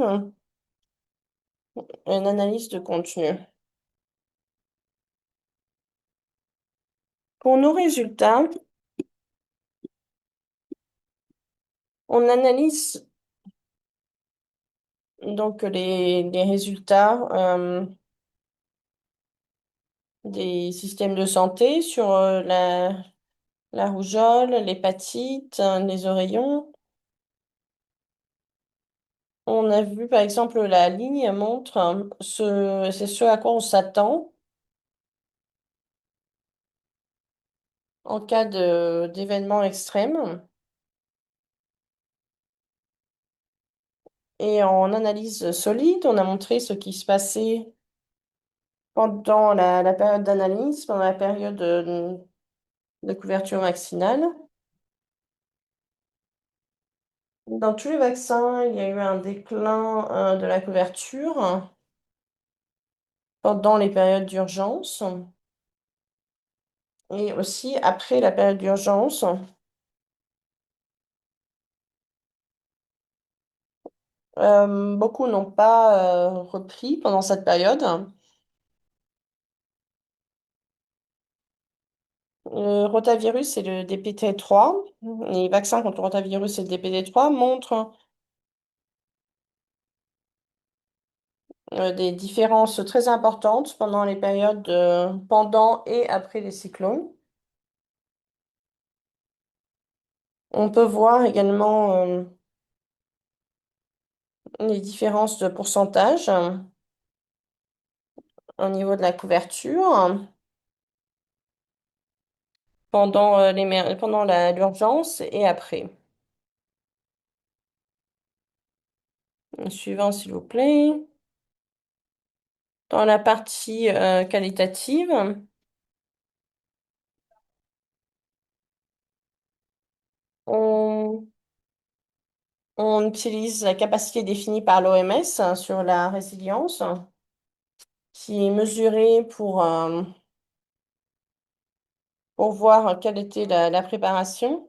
une analyse de contenu. Pour nos résultats, on analyse donc les résultats des systèmes de santé sur la rougeole, l'hépatite, les oreillons. On a vu par exemple la ligne montre c'est ce à quoi on s'attend en cas d'événements extrêmes. Et en analyse solide, on a montré ce qui se passait pendant la période d'analyse, pendant la période de couverture vaccinale. Dans tous les vaccins, il y a eu un déclin de la couverture pendant les périodes d'urgence et aussi après la période d'urgence. Beaucoup n'ont pas repris pendant cette période. Le rotavirus et le DPT-3, les vaccins contre le rotavirus et le DPT-3 montrent des différences très importantes pendant les périodes pendant et après les cyclones. On peut voir également les différences de pourcentage au niveau de la couverture pendant pendant l'urgence et après. Suivant, s'il vous plaît. Dans la partie qualitative, on, on utilise la capacité définie par l'OMS sur la résilience, qui est mesurée pour voir quelle était la préparation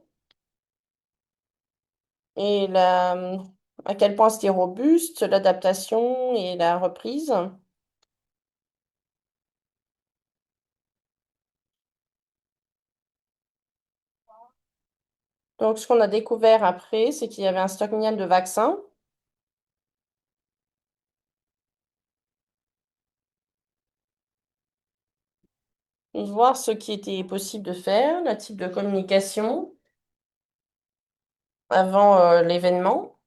et à quel point c'était robuste, l'adaptation et la reprise. Donc, ce qu'on a découvert après, c'est qu'il y avait un stock minimal de vaccins. Voir ce qui était possible de faire, le type de communication avant l'événement.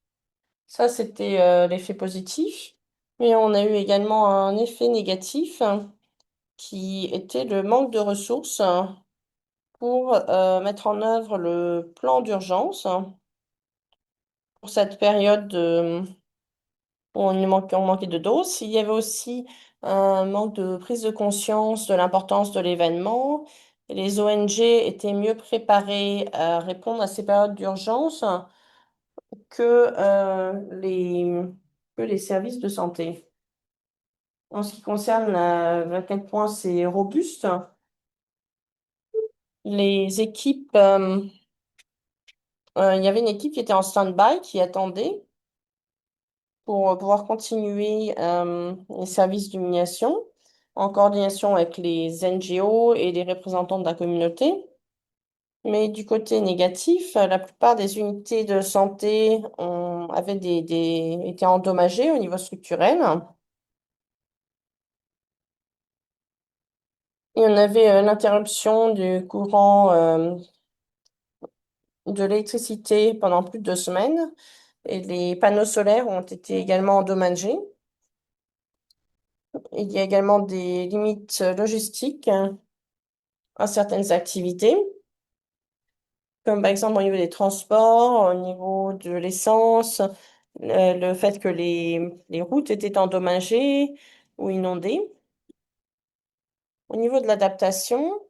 Ça, c'était l'effet positif. Mais on a eu également un effet négatif qui était le manque de ressources pour mettre en œuvre le plan d'urgence pour cette période où on manquait de doses. Il y avait aussi un manque de prise de conscience de l'importance de l'événement. Les ONG étaient mieux préparées à répondre à ces périodes d'urgence que, que les services de santé. En ce qui concerne à quel point c'est robuste, les équipes, il y avait une équipe qui était en stand-by, qui attendait pour pouvoir continuer les services d'immunisation en coordination avec les NGO et les représentants de la communauté. Mais du côté négatif, la plupart des unités de santé avaient étaient endommagées au niveau structurel. Et on avait l'interruption du courant de l'électricité pendant plus de 2 semaines. et les panneaux solaires ont été également endommagés. Il y a également des limites logistiques à certaines activités, comme par exemple au niveau des transports, au niveau de l'essence, le fait que les routes étaient endommagées ou inondées. Au niveau de l'adaptation,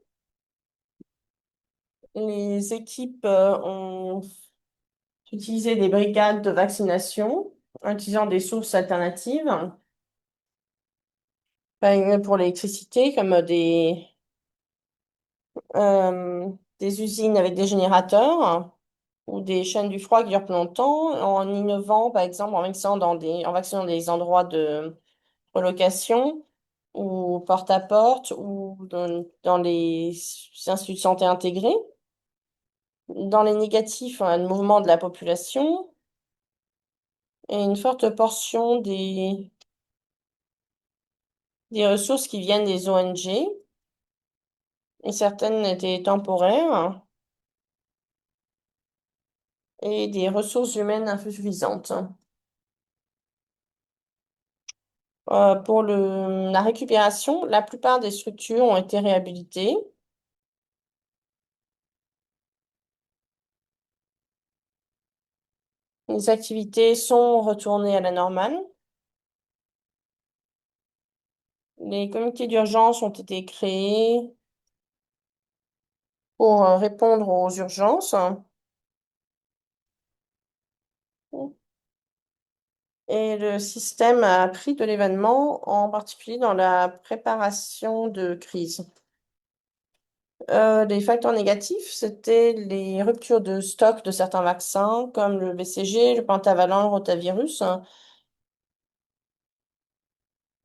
les équipes ont utilisé des brigades de vaccination en utilisant des sources alternatives, par exemple pour l'électricité, comme euh, des usines avec des générateurs ou des chaînes du froid qui durent plus longtemps, en innovant, par exemple, en vaccinant des endroits de relocation ou porte-à-porte ou dans les instituts de santé intégrés. Dans les négatifs, on a le mouvement de la population et une forte portion des ressources qui viennent des ONG, et certaines étaient temporaires, et des ressources humaines insuffisantes. Pour la récupération, la plupart des structures ont été réhabilitées. Les activités sont retournées à la normale. Les comités d'urgence ont été créés pour répondre aux urgences. Et le système a appris de l'événement, en particulier dans la préparation de crise. Les facteurs négatifs, c'était les ruptures de stock de certains vaccins, comme le BCG, le pentavalent, le rotavirus, hein,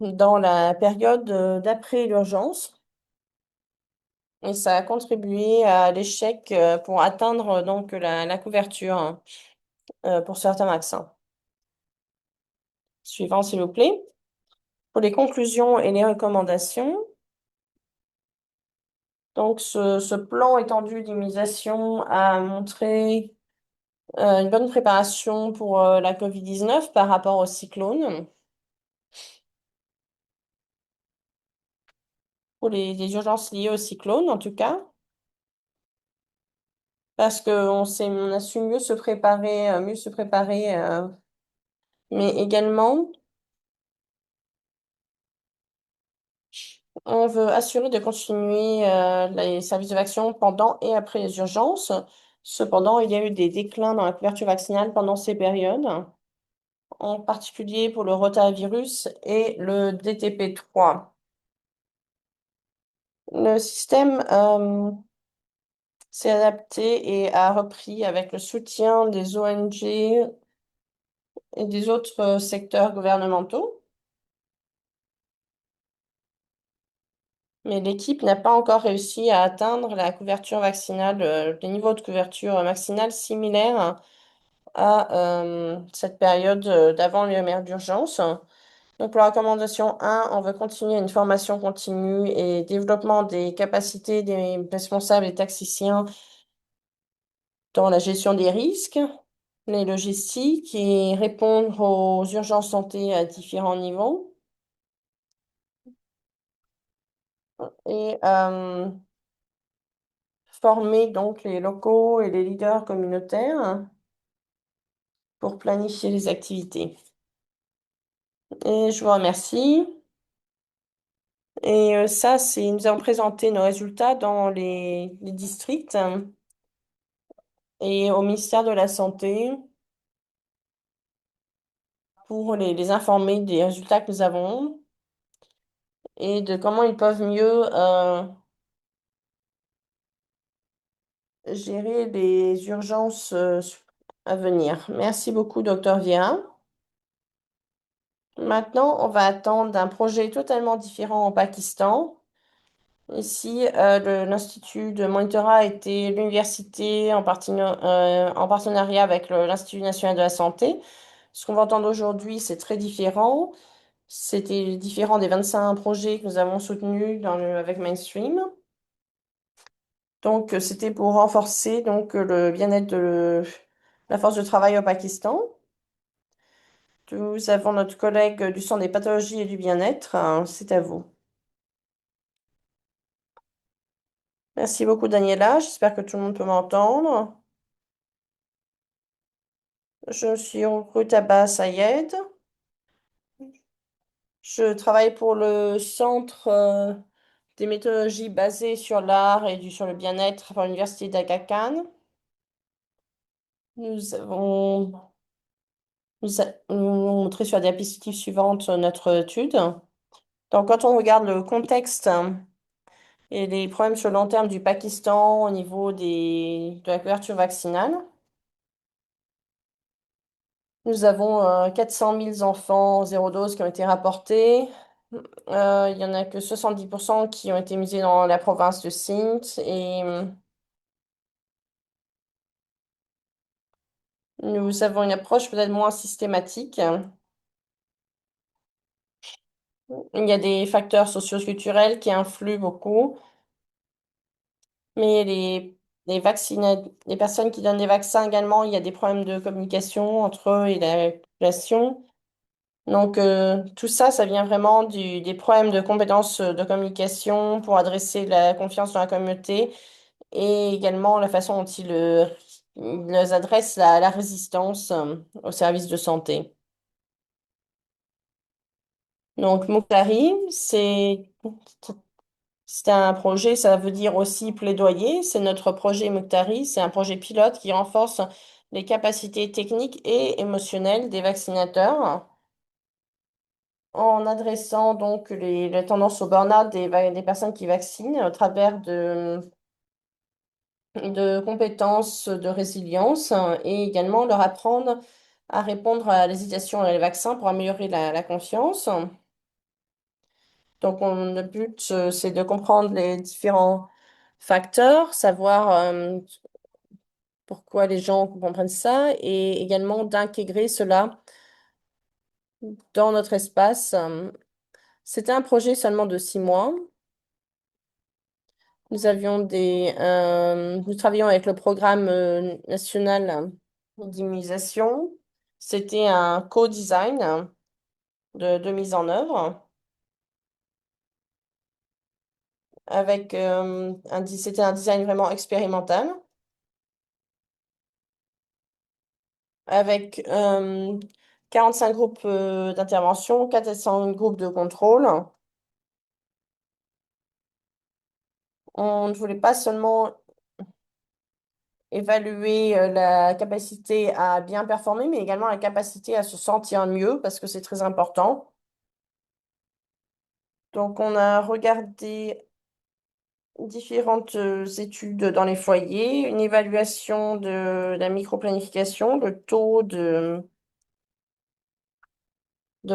dans la période d'après l'urgence. Et ça a contribué à l'échec pour atteindre donc la couverture hein, pour certains vaccins. Suivant, s'il vous plaît. Pour les conclusions et les recommandations, donc ce plan étendu d'immunisation a montré une bonne préparation pour la COVID-19 par rapport au cyclone, pour les urgences liées au cyclone en tout cas, parce on a su mieux se préparer, mais également on veut assurer de continuer les services de vaccination pendant et après les urgences. Cependant, il y a eu des déclins dans la couverture vaccinale pendant ces périodes, en particulier pour le rotavirus et le DTP3. Le système s'est adapté et a repris avec le soutien des ONG et des autres secteurs gouvernementaux. Mais l'équipe n'a pas encore réussi à atteindre la couverture vaccinale, les niveaux de couverture vaccinale similaires à cette période d'avant l'UMR d'urgence. Donc, pour la recommandation 1, on veut continuer une formation continue et développement des capacités des responsables et tacticiens dans la gestion des risques, les logistiques et répondre aux urgences santé à différents niveaux. Et former donc les locaux et les leaders communautaires pour planifier les activités. Et je vous remercie. Et nous avons présenté nos résultats dans les districts et au ministère de la Santé pour les informer des résultats que nous avons et de comment ils peuvent mieux gérer les urgences à venir. Merci beaucoup, docteur Vieira. Maintenant, on va attendre un projet totalement différent au Pakistan. Ici, l'Institut de monitorat a été l'université en partenariat avec l'Institut national de la santé. Ce qu'on va entendre aujourd'hui, c'est très différent. C'était différent des 25 projets que nous avons soutenus avec Mainstream. Donc, c'était pour renforcer donc, le bien-être de la force de travail au Pakistan. Nous avons notre collègue du Centre des pathologies et du bien-être. C'est à vous. Merci beaucoup, Daniela. J'espère que tout le monde peut m'entendre. Je suis Ruth Abba Sayed. Je travaille pour le Centre des méthodologies basées sur l'art et sur le bien-être à l'Université d'Aga Khan. Nous avons, nous allons montrer sur la diapositive suivante notre étude. Donc, quand on regarde le contexte et les problèmes sur le long terme du Pakistan au niveau de la couverture vaccinale, nous avons 400 000 enfants zéro dose qui ont été rapportés. Il y en a que 70% qui ont été misés dans la province de Sindh et nous avons une approche peut-être moins systématique. Il y a des facteurs socio-culturels qui influent beaucoup, mais les personnes qui donnent des vaccins également, il y a des problèmes de communication entre eux et la population. Donc, tout ça, ça vient vraiment des problèmes de compétences de communication pour adresser la confiance dans la communauté et également la façon dont ils adressent la résistance aux services de santé. Donc, Mouktari, c'est un projet, ça veut dire aussi plaidoyer. C'est notre projet Mouktari, c'est un projet pilote qui renforce les capacités techniques et émotionnelles des vaccinateurs en adressant donc la tendance au burn-out des personnes qui vaccinent au travers de compétences de résilience et également leur apprendre à répondre à l'hésitation et les vaccins pour améliorer la confiance. Donc, le but, c'est de comprendre les différents facteurs, savoir pourquoi les gens comprennent ça et également d'intégrer cela dans notre espace. C'était un projet seulement de 6 mois. Nous travaillions avec le programme national d'immunisation. C'était un co-design de mise en œuvre avec c'était un design vraiment expérimental avec 45 groupes d'intervention, 400 groupes de contrôle. On ne voulait pas seulement évaluer la capacité à bien performer, mais également la capacité à se sentir mieux parce que c'est très important. Donc, on a regardé différentes études dans les foyers, une évaluation de la microplanification, le taux de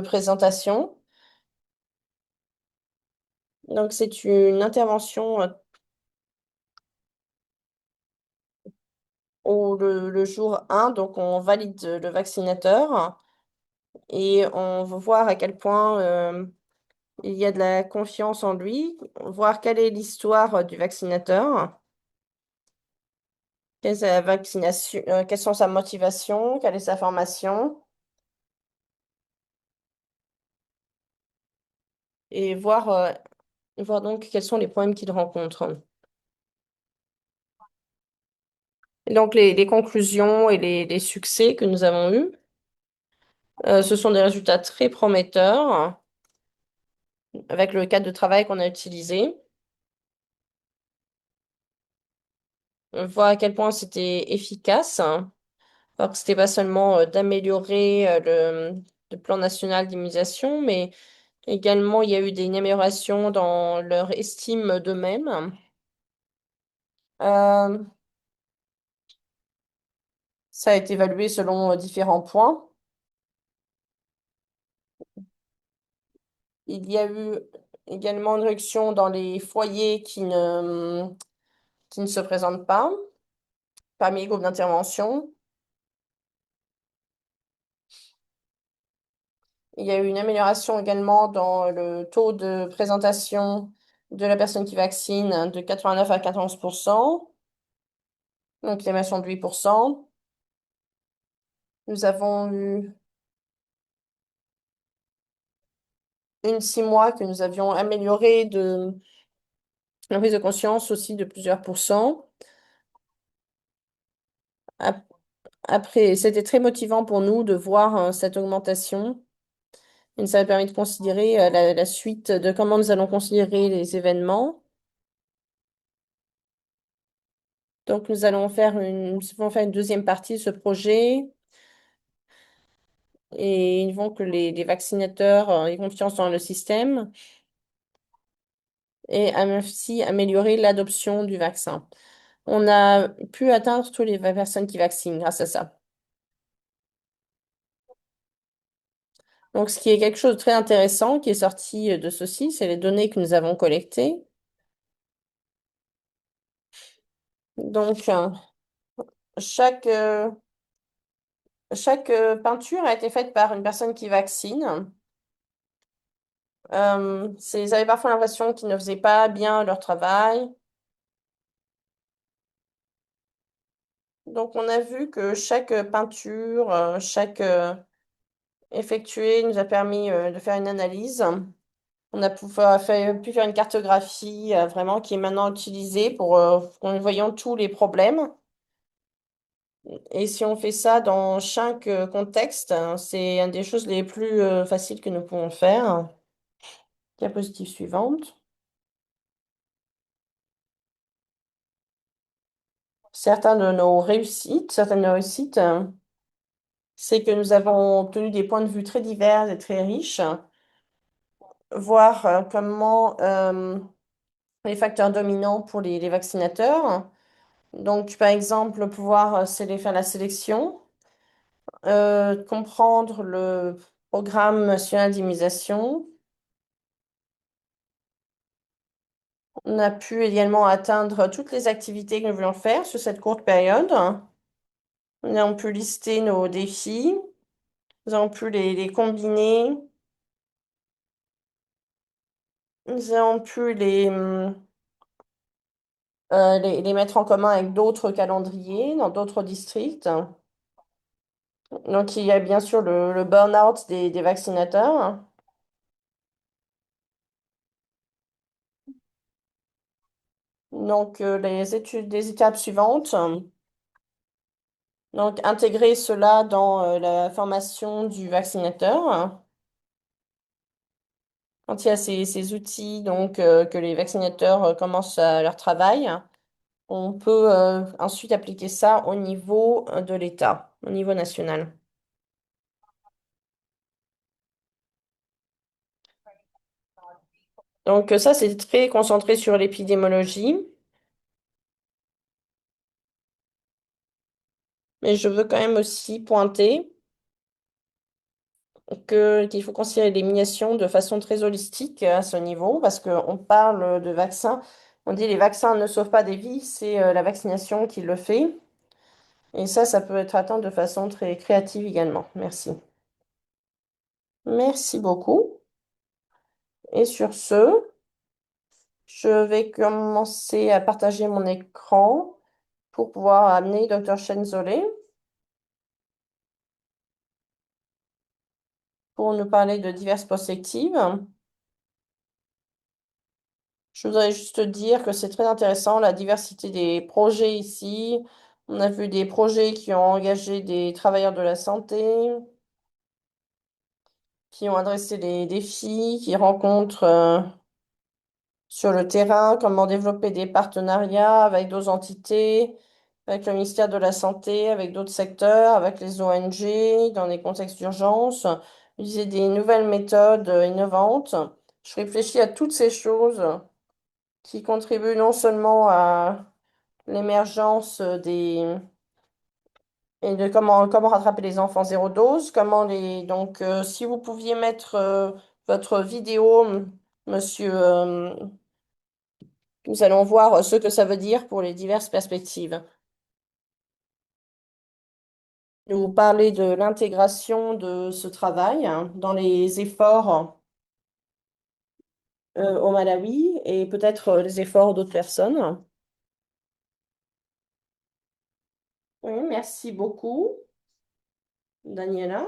présentation. Donc, c'est une intervention le jour 1, donc on valide le vaccinateur et on veut voir à quel point il y a de la confiance en lui, voir quelle est l'histoire du vaccinateur, quelle est sa vaccination, quelles sont sa motivation, quelle est sa formation, et voir donc quels sont les problèmes qu'il rencontre. Et donc les conclusions et les succès que nous avons eus, ce sont des résultats très prometteurs avec le cadre de travail qu'on a utilisé. Voir à quel point c'était efficace. Alors que c'était pas seulement d'améliorer le plan national d'immunisation, mais également il y a eu une amélioration dans leur estime d'eux-mêmes. Euh, Ça a été évalué selon différents points. Il y a eu également une réduction dans les foyers qui ne se présentent pas parmi les groupes d'intervention. Il y a eu une amélioration également dans le taux de présentation de la personne qui vaccine de 89 à 91%, donc une amélioration de 8%. Nous avons eu une 6 mois que nous avions amélioré de la prise de conscience aussi de plusieurs pourcents. Ap- Après, c'était très motivant pour nous de voir cette augmentation. Et ça a permis de considérer la suite de comment nous allons considérer les événements. Donc, nous allons faire une deuxième partie de ce projet et ils vont que les vaccinateurs aient confiance dans le système et ainsi améliorer l'adoption du vaccin. On a pu atteindre toutes les personnes qui vaccinent grâce à ça. Donc, ce qui est quelque chose de très intéressant qui est sorti de ceci, c'est les données que nous avons collectées. Donc, chaque, euh, chaque peinture a été faite par une personne qui vaccine. Ils avaient parfois l'impression qu'ils ne faisaient pas bien leur travail. Donc, on a vu que chaque peinture, chaque effectué nous a permis de faire une analyse. On a pu faire une cartographie vraiment qui est maintenant utilisée pour en voyant tous les problèmes. Et si on fait ça dans chaque contexte, hein, c'est une des choses les plus faciles que nous pouvons faire. Diapositive suivante. Certaines de nos réussites, c'est que nous avons obtenu des points de vue très divers et très riches, voir comment les facteurs dominants pour les vaccinateurs. Donc, par exemple, pouvoir faire la sélection, comprendre le programme national d'immunisation. On a pu également atteindre toutes les activités que nous voulions faire sur cette courte période. Nous avons pu lister nos défis. Nous avons pu les combiner. Nous avons pu les mettre en commun avec d'autres calendriers dans d'autres districts. Donc, il y a bien sûr le burn-out des vaccinateurs. Donc, les étapes suivantes. Donc, intégrer cela dans la formation du vaccinateur. Quand il y a ces outils, donc, que les vaccinateurs commencent leur travail, on peut ensuite appliquer ça au niveau de l'État, au niveau national. Donc, ça, c'est très concentré sur l'épidémiologie. Mais je veux quand même aussi pointer qu'il faut considérer l'élimination de façon très holistique à ce niveau, parce qu'on parle de vaccins. On dit les vaccins ne sauvent pas des vies, c'est la vaccination qui le fait. Et ça peut être atteint de façon très créative également. Merci. Merci beaucoup. Et sur ce, je vais commencer à partager mon écran pour pouvoir amener Dr. Chenzolé pour nous parler de diverses perspectives. Je voudrais juste dire que c'est très intéressant, la diversité des projets ici. On a vu des projets qui ont engagé des travailleurs de la santé, qui ont adressé les défis, qui rencontrent sur le terrain, comment développer des partenariats avec d'autres entités, avec le ministère de la Santé, avec d'autres secteurs, avec les ONG, dans des contextes d'urgence, utiliser des nouvelles méthodes innovantes. Je réfléchis à toutes ces choses qui contribuent non seulement à l'émergence et de comment rattraper les enfants zéro dose, donc si vous pouviez mettre votre vidéo, monsieur, nous allons voir ce que ça veut dire pour les diverses perspectives. Vous parlez de l'intégration de ce travail hein, dans les efforts au Malawi et peut-être les efforts d'autres personnes. Oui, merci beaucoup, Daniela.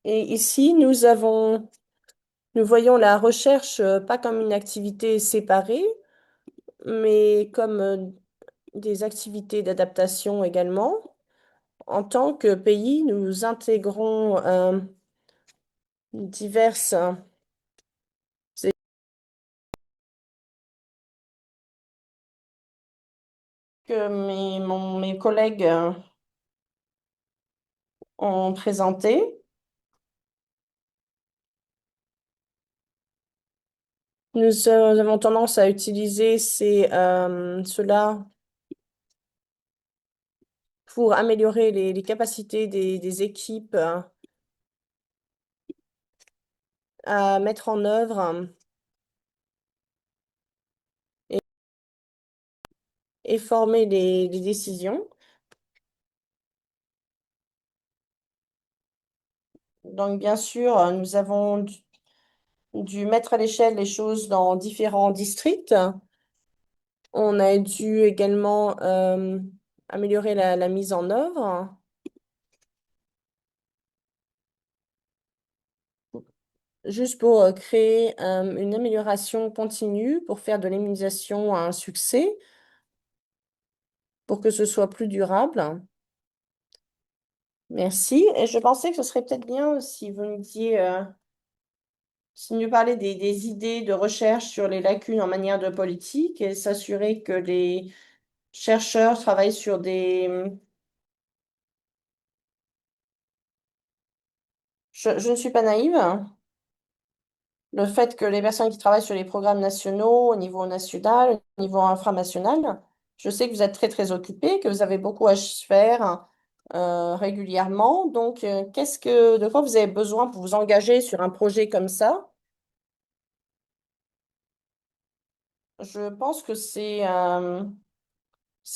Et ici, nous voyons la recherche pas comme une activité séparée, mais comme des activités d'adaptation également. En tant que pays, nous intégrons diverses que mes collègues ont présenté. Nous avons tendance à utiliser cela pour améliorer les capacités des équipes à mettre en œuvre et, et former les décisions. Donc, bien sûr, nous avons dû mettre à l'échelle les choses dans différents districts. On a dû également améliorer la mise en œuvre, juste pour créer une amélioration continue, pour faire de l'immunisation un succès, pour que ce soit plus durable. Merci. Et je pensais que ce serait peut-être bien si vous nous disiez, si nous parlez des idées de recherche sur les lacunes en matière de politique et s'assurer que les chercheurs travaillent sur des... Je ne suis pas naïve. Le fait que les personnes qui travaillent sur les programmes nationaux, au niveau national, au niveau infranational, je sais que vous êtes très, très occupés, que vous avez beaucoup à faire régulièrement. Donc, de quoi vous avez besoin pour vous engager sur un projet comme ça? Je pense que c'est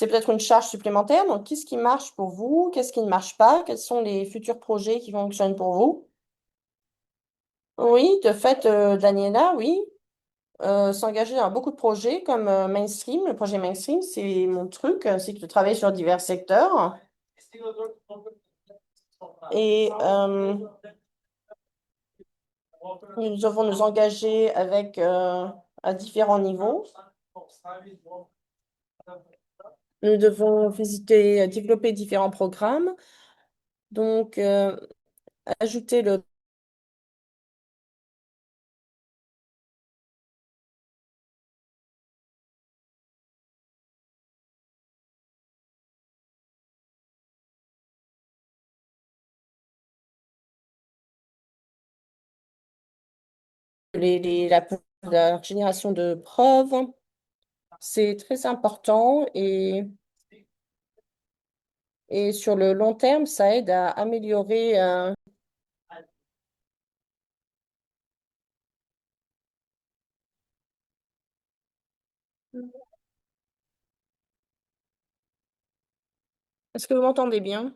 peut-être une charge supplémentaire. Donc, qu'est-ce qui marche pour vous? Qu'est-ce qui ne marche pas? Quels sont les futurs projets qui fonctionnent pour vous? Oui, de fait, Daniela, oui. S'engager dans beaucoup de projets comme Mainstream. Le projet Mainstream, c'est mon truc, c'est que de travailler sur divers secteurs. Et nous devons nous engager à différents niveaux. Nous devons visiter, développer différents programmes. Donc, ajouter la génération de preuves. C'est très important et sur le long terme, ça aide à améliorer. Est-ce que vous m'entendez bien?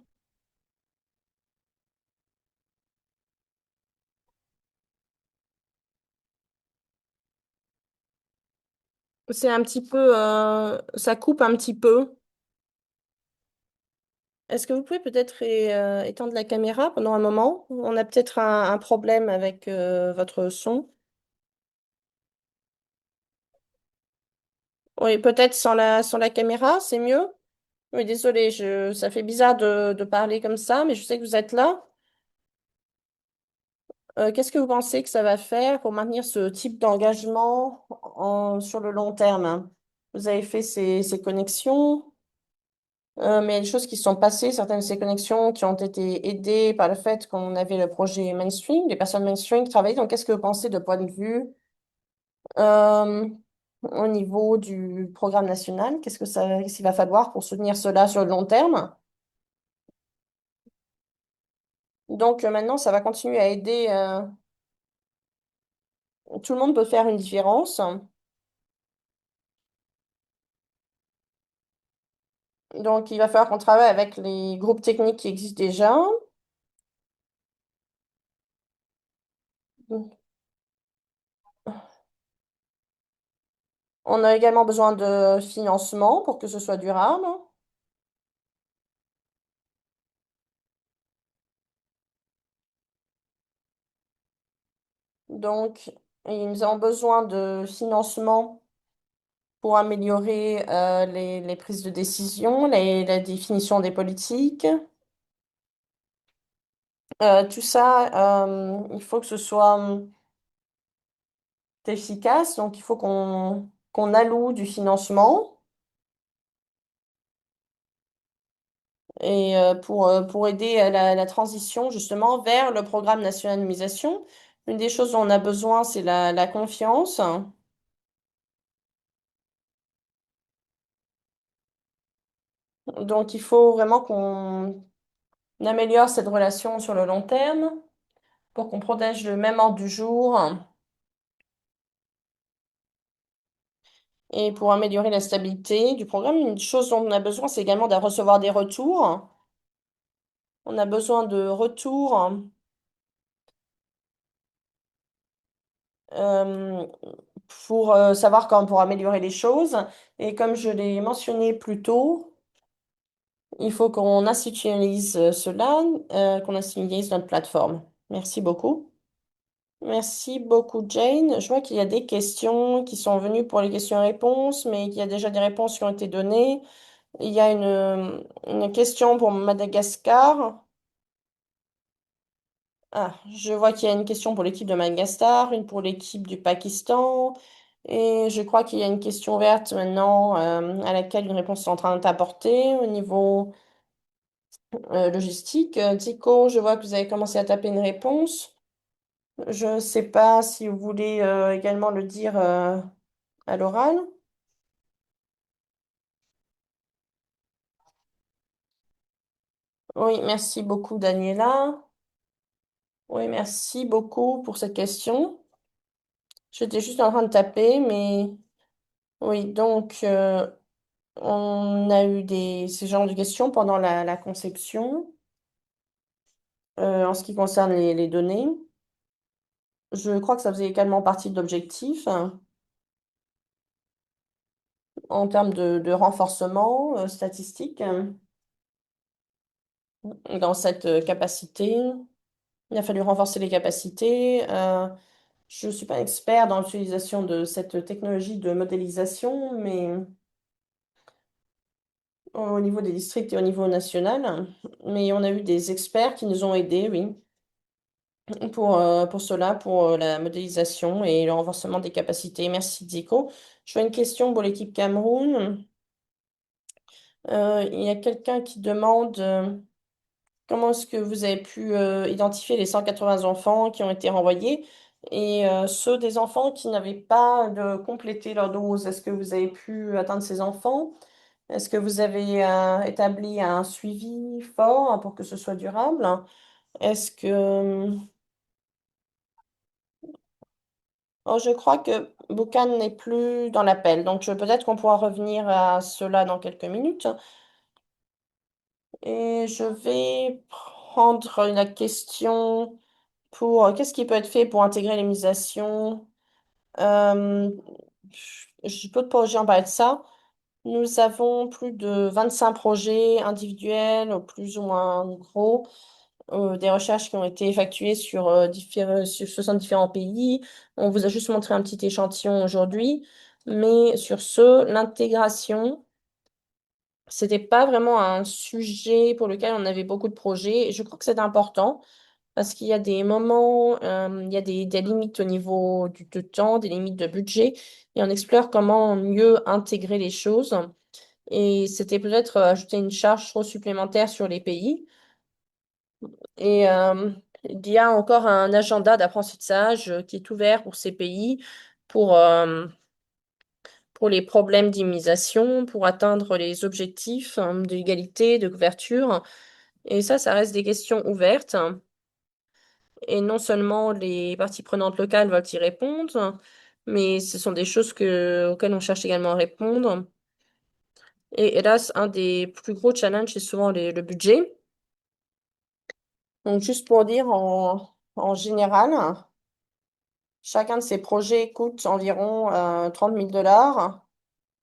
C'est un petit peu, ça coupe un petit peu. Est-ce que vous pouvez peut-être étendre la caméra pendant un moment? On a peut-être un problème avec votre son. Oui, peut-être sans la caméra, c'est mieux. Oui, désolé, ça fait bizarre de parler comme ça, mais je sais que vous êtes là. Qu'est-ce que vous pensez que ça va faire pour maintenir ce type d'engagement sur le long terme? Vous avez fait ces connexions, mais il y a des choses qui sont passées, certaines de ces connexions qui ont été aidées par le fait qu'on avait le projet mainstream, des personnes mainstream qui travaillaient. Donc, qu'est-ce que vous pensez de point de vue euh, au niveau du programme national? Qu'est-ce qu'il va falloir pour soutenir cela sur le long terme? Donc, maintenant, ça va continuer à aider. Tout le monde peut faire une différence. Donc, il va falloir qu'on travaille avec les groupes techniques qui existent déjà. On a également besoin de financement pour que ce soit durable. Donc, nous avons besoin de financement pour améliorer les prises de décision, la définition des politiques. Tout ça, il faut que ce soit efficace, donc il faut qu'on alloue du financement. Et pour aider à la transition justement vers le programme national d'immunisation, une des choses dont on a besoin, c'est la confiance. Donc il faut vraiment qu'on améliore cette relation sur le long terme pour qu'on protège le même ordre du jour et pour améliorer la stabilité du programme. Une chose dont on a besoin, c'est également de recevoir des retours. On a besoin de retours euh, pour savoir comment pour améliorer les choses. Et comme je l'ai mentionné plus tôt, il faut qu'on institutionnalise cela, qu'on institutionnalise notre plateforme. Merci beaucoup. Merci beaucoup, Jane. Je vois qu'il y a des questions qui sont venues pour les questions-réponses, mais qu'il y a déjà des réponses qui ont été données. Il y a une question pour Madagascar. Ah, je vois qu'il y a une question pour l'équipe de Madagascar, une pour l'équipe du Pakistan, et je crois qu'il y a une question ouverte maintenant, à laquelle une réponse est en train d'être apportée au niveau logistique. Tico, je vois que vous avez commencé à taper une réponse. Je ne sais pas si vous voulez également le dire à l'oral. Oui, merci beaucoup, Daniela. Oui, merci beaucoup pour cette question. J'étais juste en train de taper, mais oui, donc on a eu ces genres de questions pendant la conception en ce qui concerne les données. Je crois que ça faisait également partie de l'objectif en termes de renforcement statistique dans cette capacité. Il a fallu renforcer les capacités. Je ne suis pas expert dans l'utilisation de cette technologie de modélisation, mais au niveau des districts et au niveau national. Mais on a eu des experts qui nous ont aidés, oui, pour cela, pour la modélisation et le renforcement des capacités. Merci, Dico. Je vois une question pour l'équipe Cameroun. Il y a quelqu'un qui demande comment est-ce que vous avez pu identifier les 180 enfants qui ont été renvoyés et ceux des enfants qui n'avaient pas complété leur dose. Est-ce que vous avez pu atteindre ces enfants? Est-ce que vous avez établi un suivi fort pour que ce soit durable? Est-ce que... Oh, je crois que Boucan n'est plus dans l'appel, donc peut-être qu'on pourra revenir à cela dans quelques minutes. Et je vais prendre la question pour qu'est-ce qui peut être fait pour intégrer l'immunisation. Euh, je peux pas en parler de ça. Nous avons plus de 25 projets individuels, ou plus ou moins gros, des recherches qui ont été effectuées sur 60 différents pays. On vous a juste montré un petit échantillon aujourd'hui, mais sur ce, l'intégration, c'était pas vraiment un sujet pour lequel on avait beaucoup de projets. Et je crois que c'est important parce qu'il y a des moments, il y a des limites au niveau de temps, des limites de budget, et on explore comment mieux intégrer les choses. Et c'était peut-être ajouter une charge trop supplémentaire sur les pays. Et il y a encore un agenda d'apprentissage qui est ouvert pour ces pays pour, euh, pour les problèmes d'immunisation, pour atteindre les objectifs de l'égalité, de couverture. Et ça reste des questions ouvertes. Et non seulement les parties prenantes locales veulent y répondre, mais ce sont des choses auxquelles on cherche également à répondre. Et hélas, un des plus gros challenges, c'est souvent le budget. Donc, juste pour dire, en général, chacun de ces projets coûte environ 30 000 dollars.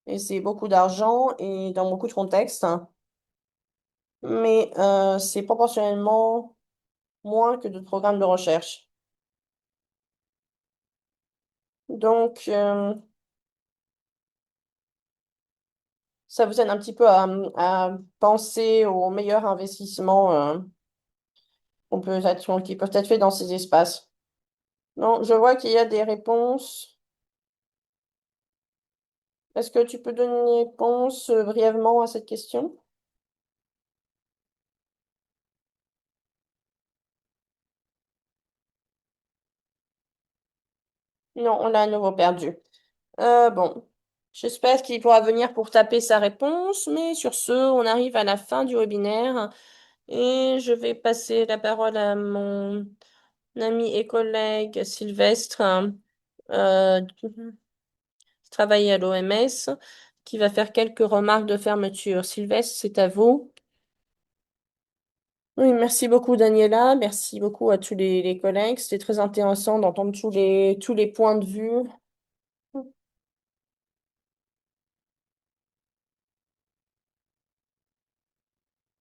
Et c'est beaucoup d'argent et dans beaucoup de contextes. Mais c'est proportionnellement moins que d'autres programmes de recherche. Donc, ça vous aide un petit peu à penser aux meilleurs investissements qui peuvent être faits dans ces espaces. Non, je vois qu'il y a des réponses. Est-ce que tu peux donner une réponse brièvement à cette question? Non, on l'a à nouveau perdu. Bon, j'espère qu'il pourra venir pour taper sa réponse, mais sur ce, on arrive à la fin du webinaire et je vais passer la parole à mon ami et collègue Sylvestre, qui travaille à l'OMS, qui va faire quelques remarques de fermeture. Sylvestre, c'est à vous. Oui, merci beaucoup Daniela, merci beaucoup à tous les collègues. C'était très intéressant d'entendre tous les points de vue.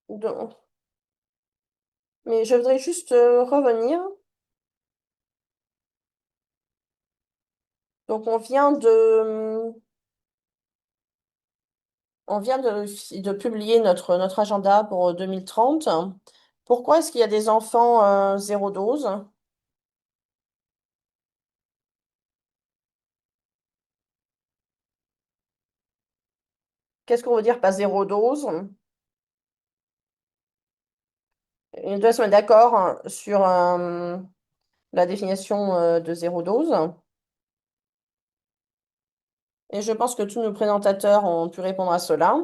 Donc, mais je voudrais juste revenir. Donc, on vient de publier notre agenda pour 2030. Pourquoi est-ce qu'il y a des enfants zéro dose? Qu'est-ce qu'on veut dire par zéro dose? Et on doit se mettre d'accord sur la définition de zéro dose. Et je pense que tous nos présentateurs ont pu répondre à cela.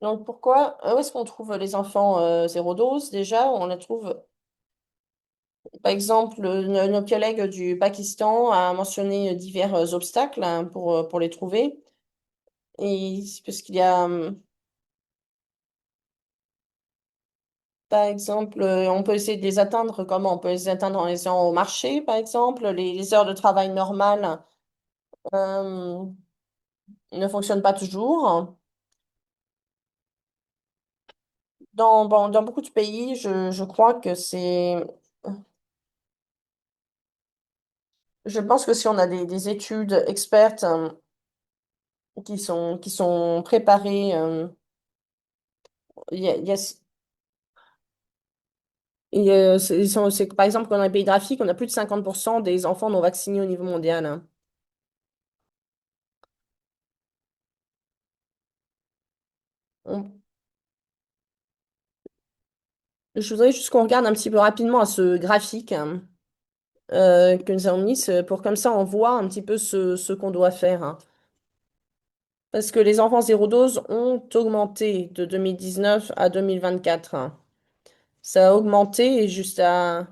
Donc pourquoi, où est-ce qu'on trouve les enfants zéro dose? Déjà, on les trouve, par exemple, nos collègues du Pakistan a mentionné divers obstacles hein, pour les trouver. Et c'est parce qu'il y a, par exemple, on peut essayer de les atteindre comment? On peut les atteindre en les ayant au marché, par exemple. Les heures de travail normales euh, ne fonctionnent pas toujours. Dans beaucoup de pays, je crois que c'est... Je pense que si on a des études expertes qui sont préparées, il y a- par exemple, dans les pays d'Afrique, on a plus de 50% des enfants non vaccinés au niveau mondial. Hein. On- je voudrais juste qu'on regarde un petit peu rapidement à ce graphique hein, que nous avons mis, pour comme ça on voit un petit peu ce qu'on doit faire. Hein. Parce que les enfants zéro dose ont augmenté de 2019 à 2024. Hein. Ça a augmenté jusqu'à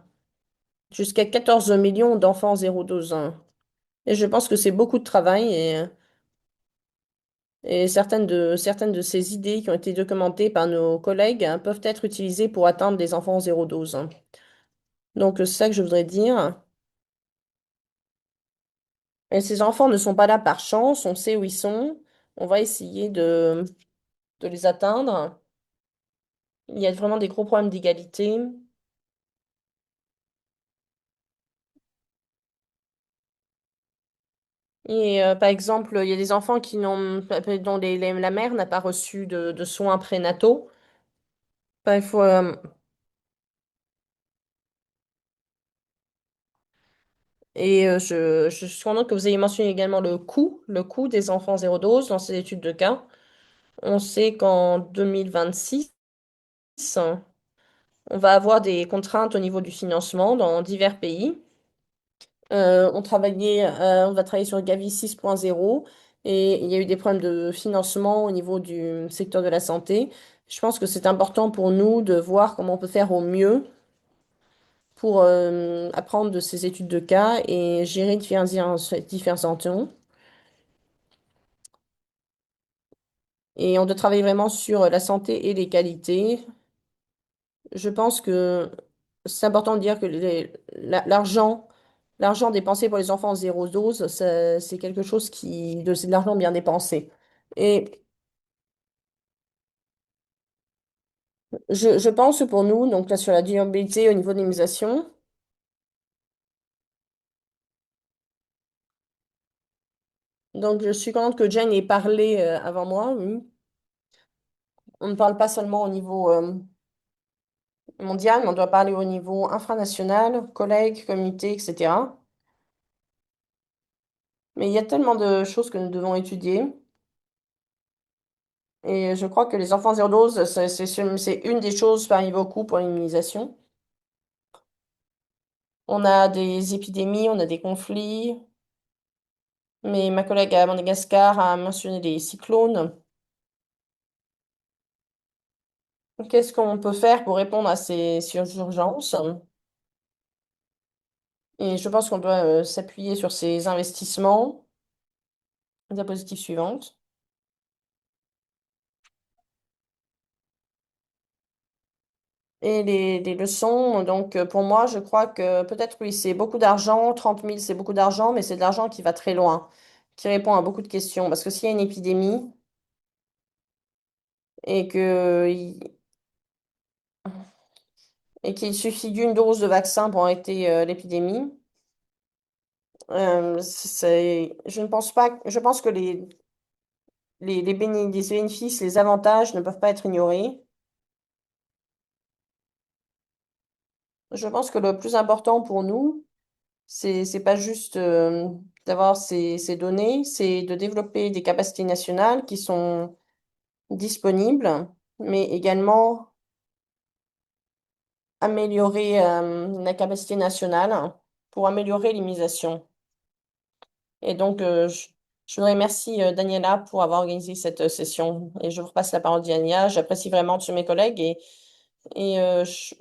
14 millions d'enfants zéro dose. Hein. Et je pense que c'est beaucoup de travail et certaines de ces idées qui ont été documentées par nos collègues hein, peuvent être utilisées pour atteindre des enfants zéro dose. Hein. Donc, c'est ça que je voudrais dire. Et ces enfants ne sont pas là par chance, on sait où ils sont. On va essayer de les atteindre. Il y a vraiment des gros problèmes d'égalité. Et par exemple, il y a des enfants dont la mère n'a pas reçu de soins prénataux. Ben, je suis contente que vous ayez mentionné également le coût des enfants zéro dose dans ces études de cas. On sait qu'en 2026, on va avoir des contraintes au niveau du financement dans divers pays. On va travailler sur Gavi 6.0 et il y a eu des problèmes de financement au niveau du secteur de la santé. Je pense que c'est important pour nous de voir comment on peut faire au mieux pour apprendre de ces études de cas et gérer différents entités. Et on doit travailler vraiment sur la santé et les qualités. Je pense que c'est important de dire que l'argent dépensé pour les enfants zéro dose, c'est quelque chose c'est de l'argent bien dépensé. Et Je pense pour nous, donc là sur la durabilité au niveau de l'immunisation, donc je suis contente que Jane ait parlé avant moi. Oui. On ne parle pas seulement au niveau mondial, mais on doit parler au niveau infranational, collègues, communautés, etc. Mais il y a tellement de choses que nous devons étudier. Et je crois que les enfants zéro dose, c'est une des choses parmi beaucoup pour l'immunisation. On a des épidémies, on a des conflits, mais ma collègue à Madagascar a mentionné les cyclones. Qu'est-ce qu'on peut faire pour répondre à ces urgences? Et je pense qu'on doit s'appuyer sur ces investissements. Diapositive suivante. Et les leçons, donc pour moi, je crois que peut-être oui, c'est beaucoup d'argent, 30 000 c'est beaucoup d'argent, mais c'est de l'argent qui va très loin, qui répond à beaucoup de questions. Parce que s'il y a une épidémie et et qu'il suffit d'une dose de vaccin pour arrêter l'épidémie, je ne pense pas, je pense que les bénéfices, les avantages ne peuvent pas être ignorés. Je pense que le plus important pour nous, c'est pas juste d'avoir ces données, c'est de développer des capacités nationales qui sont disponibles, mais également améliorer la capacité nationale pour améliorer l'immunisation. Et donc, je voudrais remercier Daniela pour avoir organisé cette session. Et je vous repasse la parole, Diania. J'apprécie vraiment tous mes collègues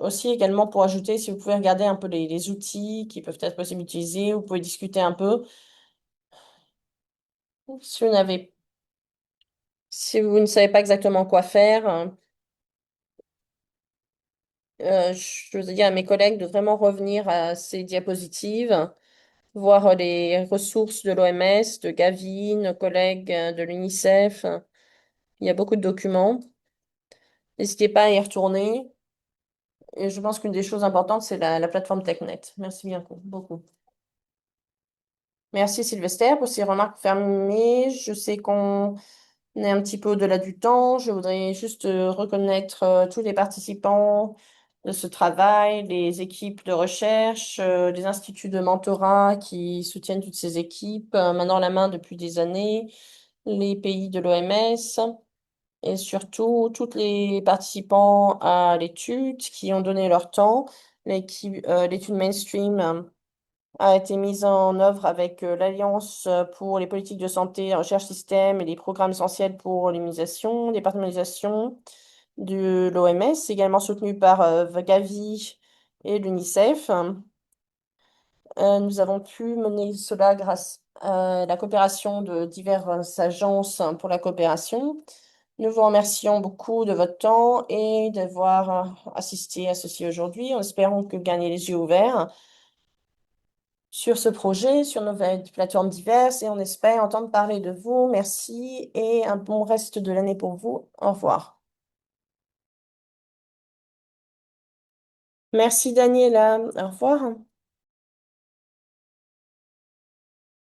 aussi également pour ajouter, si vous pouvez regarder un peu les outils qui peuvent être possibles d'utiliser, vous pouvez discuter un peu. Si vous n'avez Si vous ne savez pas exactement quoi faire, je veux dire à mes collègues de vraiment revenir à ces diapositives, voir les ressources de l'OMS, de Gavi, nos collègues de l'UNICEF. Il y a beaucoup de documents. N'hésitez pas à y retourner. Et je pense qu'une des choses importantes, c'est la plateforme TechNet. Merci bien beaucoup. Merci Sylvester pour ces remarques fermées. Je sais qu'on est un petit peu au-delà du temps. Je voudrais juste reconnaître tous les participants de ce travail, les équipes de recherche, les instituts de mentorat qui soutiennent toutes ces équipes, main dans la main depuis des années, les pays de l'OMS et surtout tous les participants à l'étude qui ont donné leur temps. L'étude Mainstream a été mise en œuvre avec l'Alliance pour les politiques de santé, la recherche système et les programmes essentiels pour l'immunisation, départementalisation de l'OMS, également soutenu par Gavi et l'UNICEF. Nous avons pu mener cela grâce à la coopération de diverses agences pour la coopération. Nous vous remercions beaucoup de votre temps et d'avoir assisté à ceci aujourd'hui, en espérant que vous gagnez les yeux ouverts sur ce projet, sur nos plateformes diverses et on espère entendre parler de vous. Merci et un bon reste de l'année pour vous. Au revoir. Merci Daniela. Au revoir.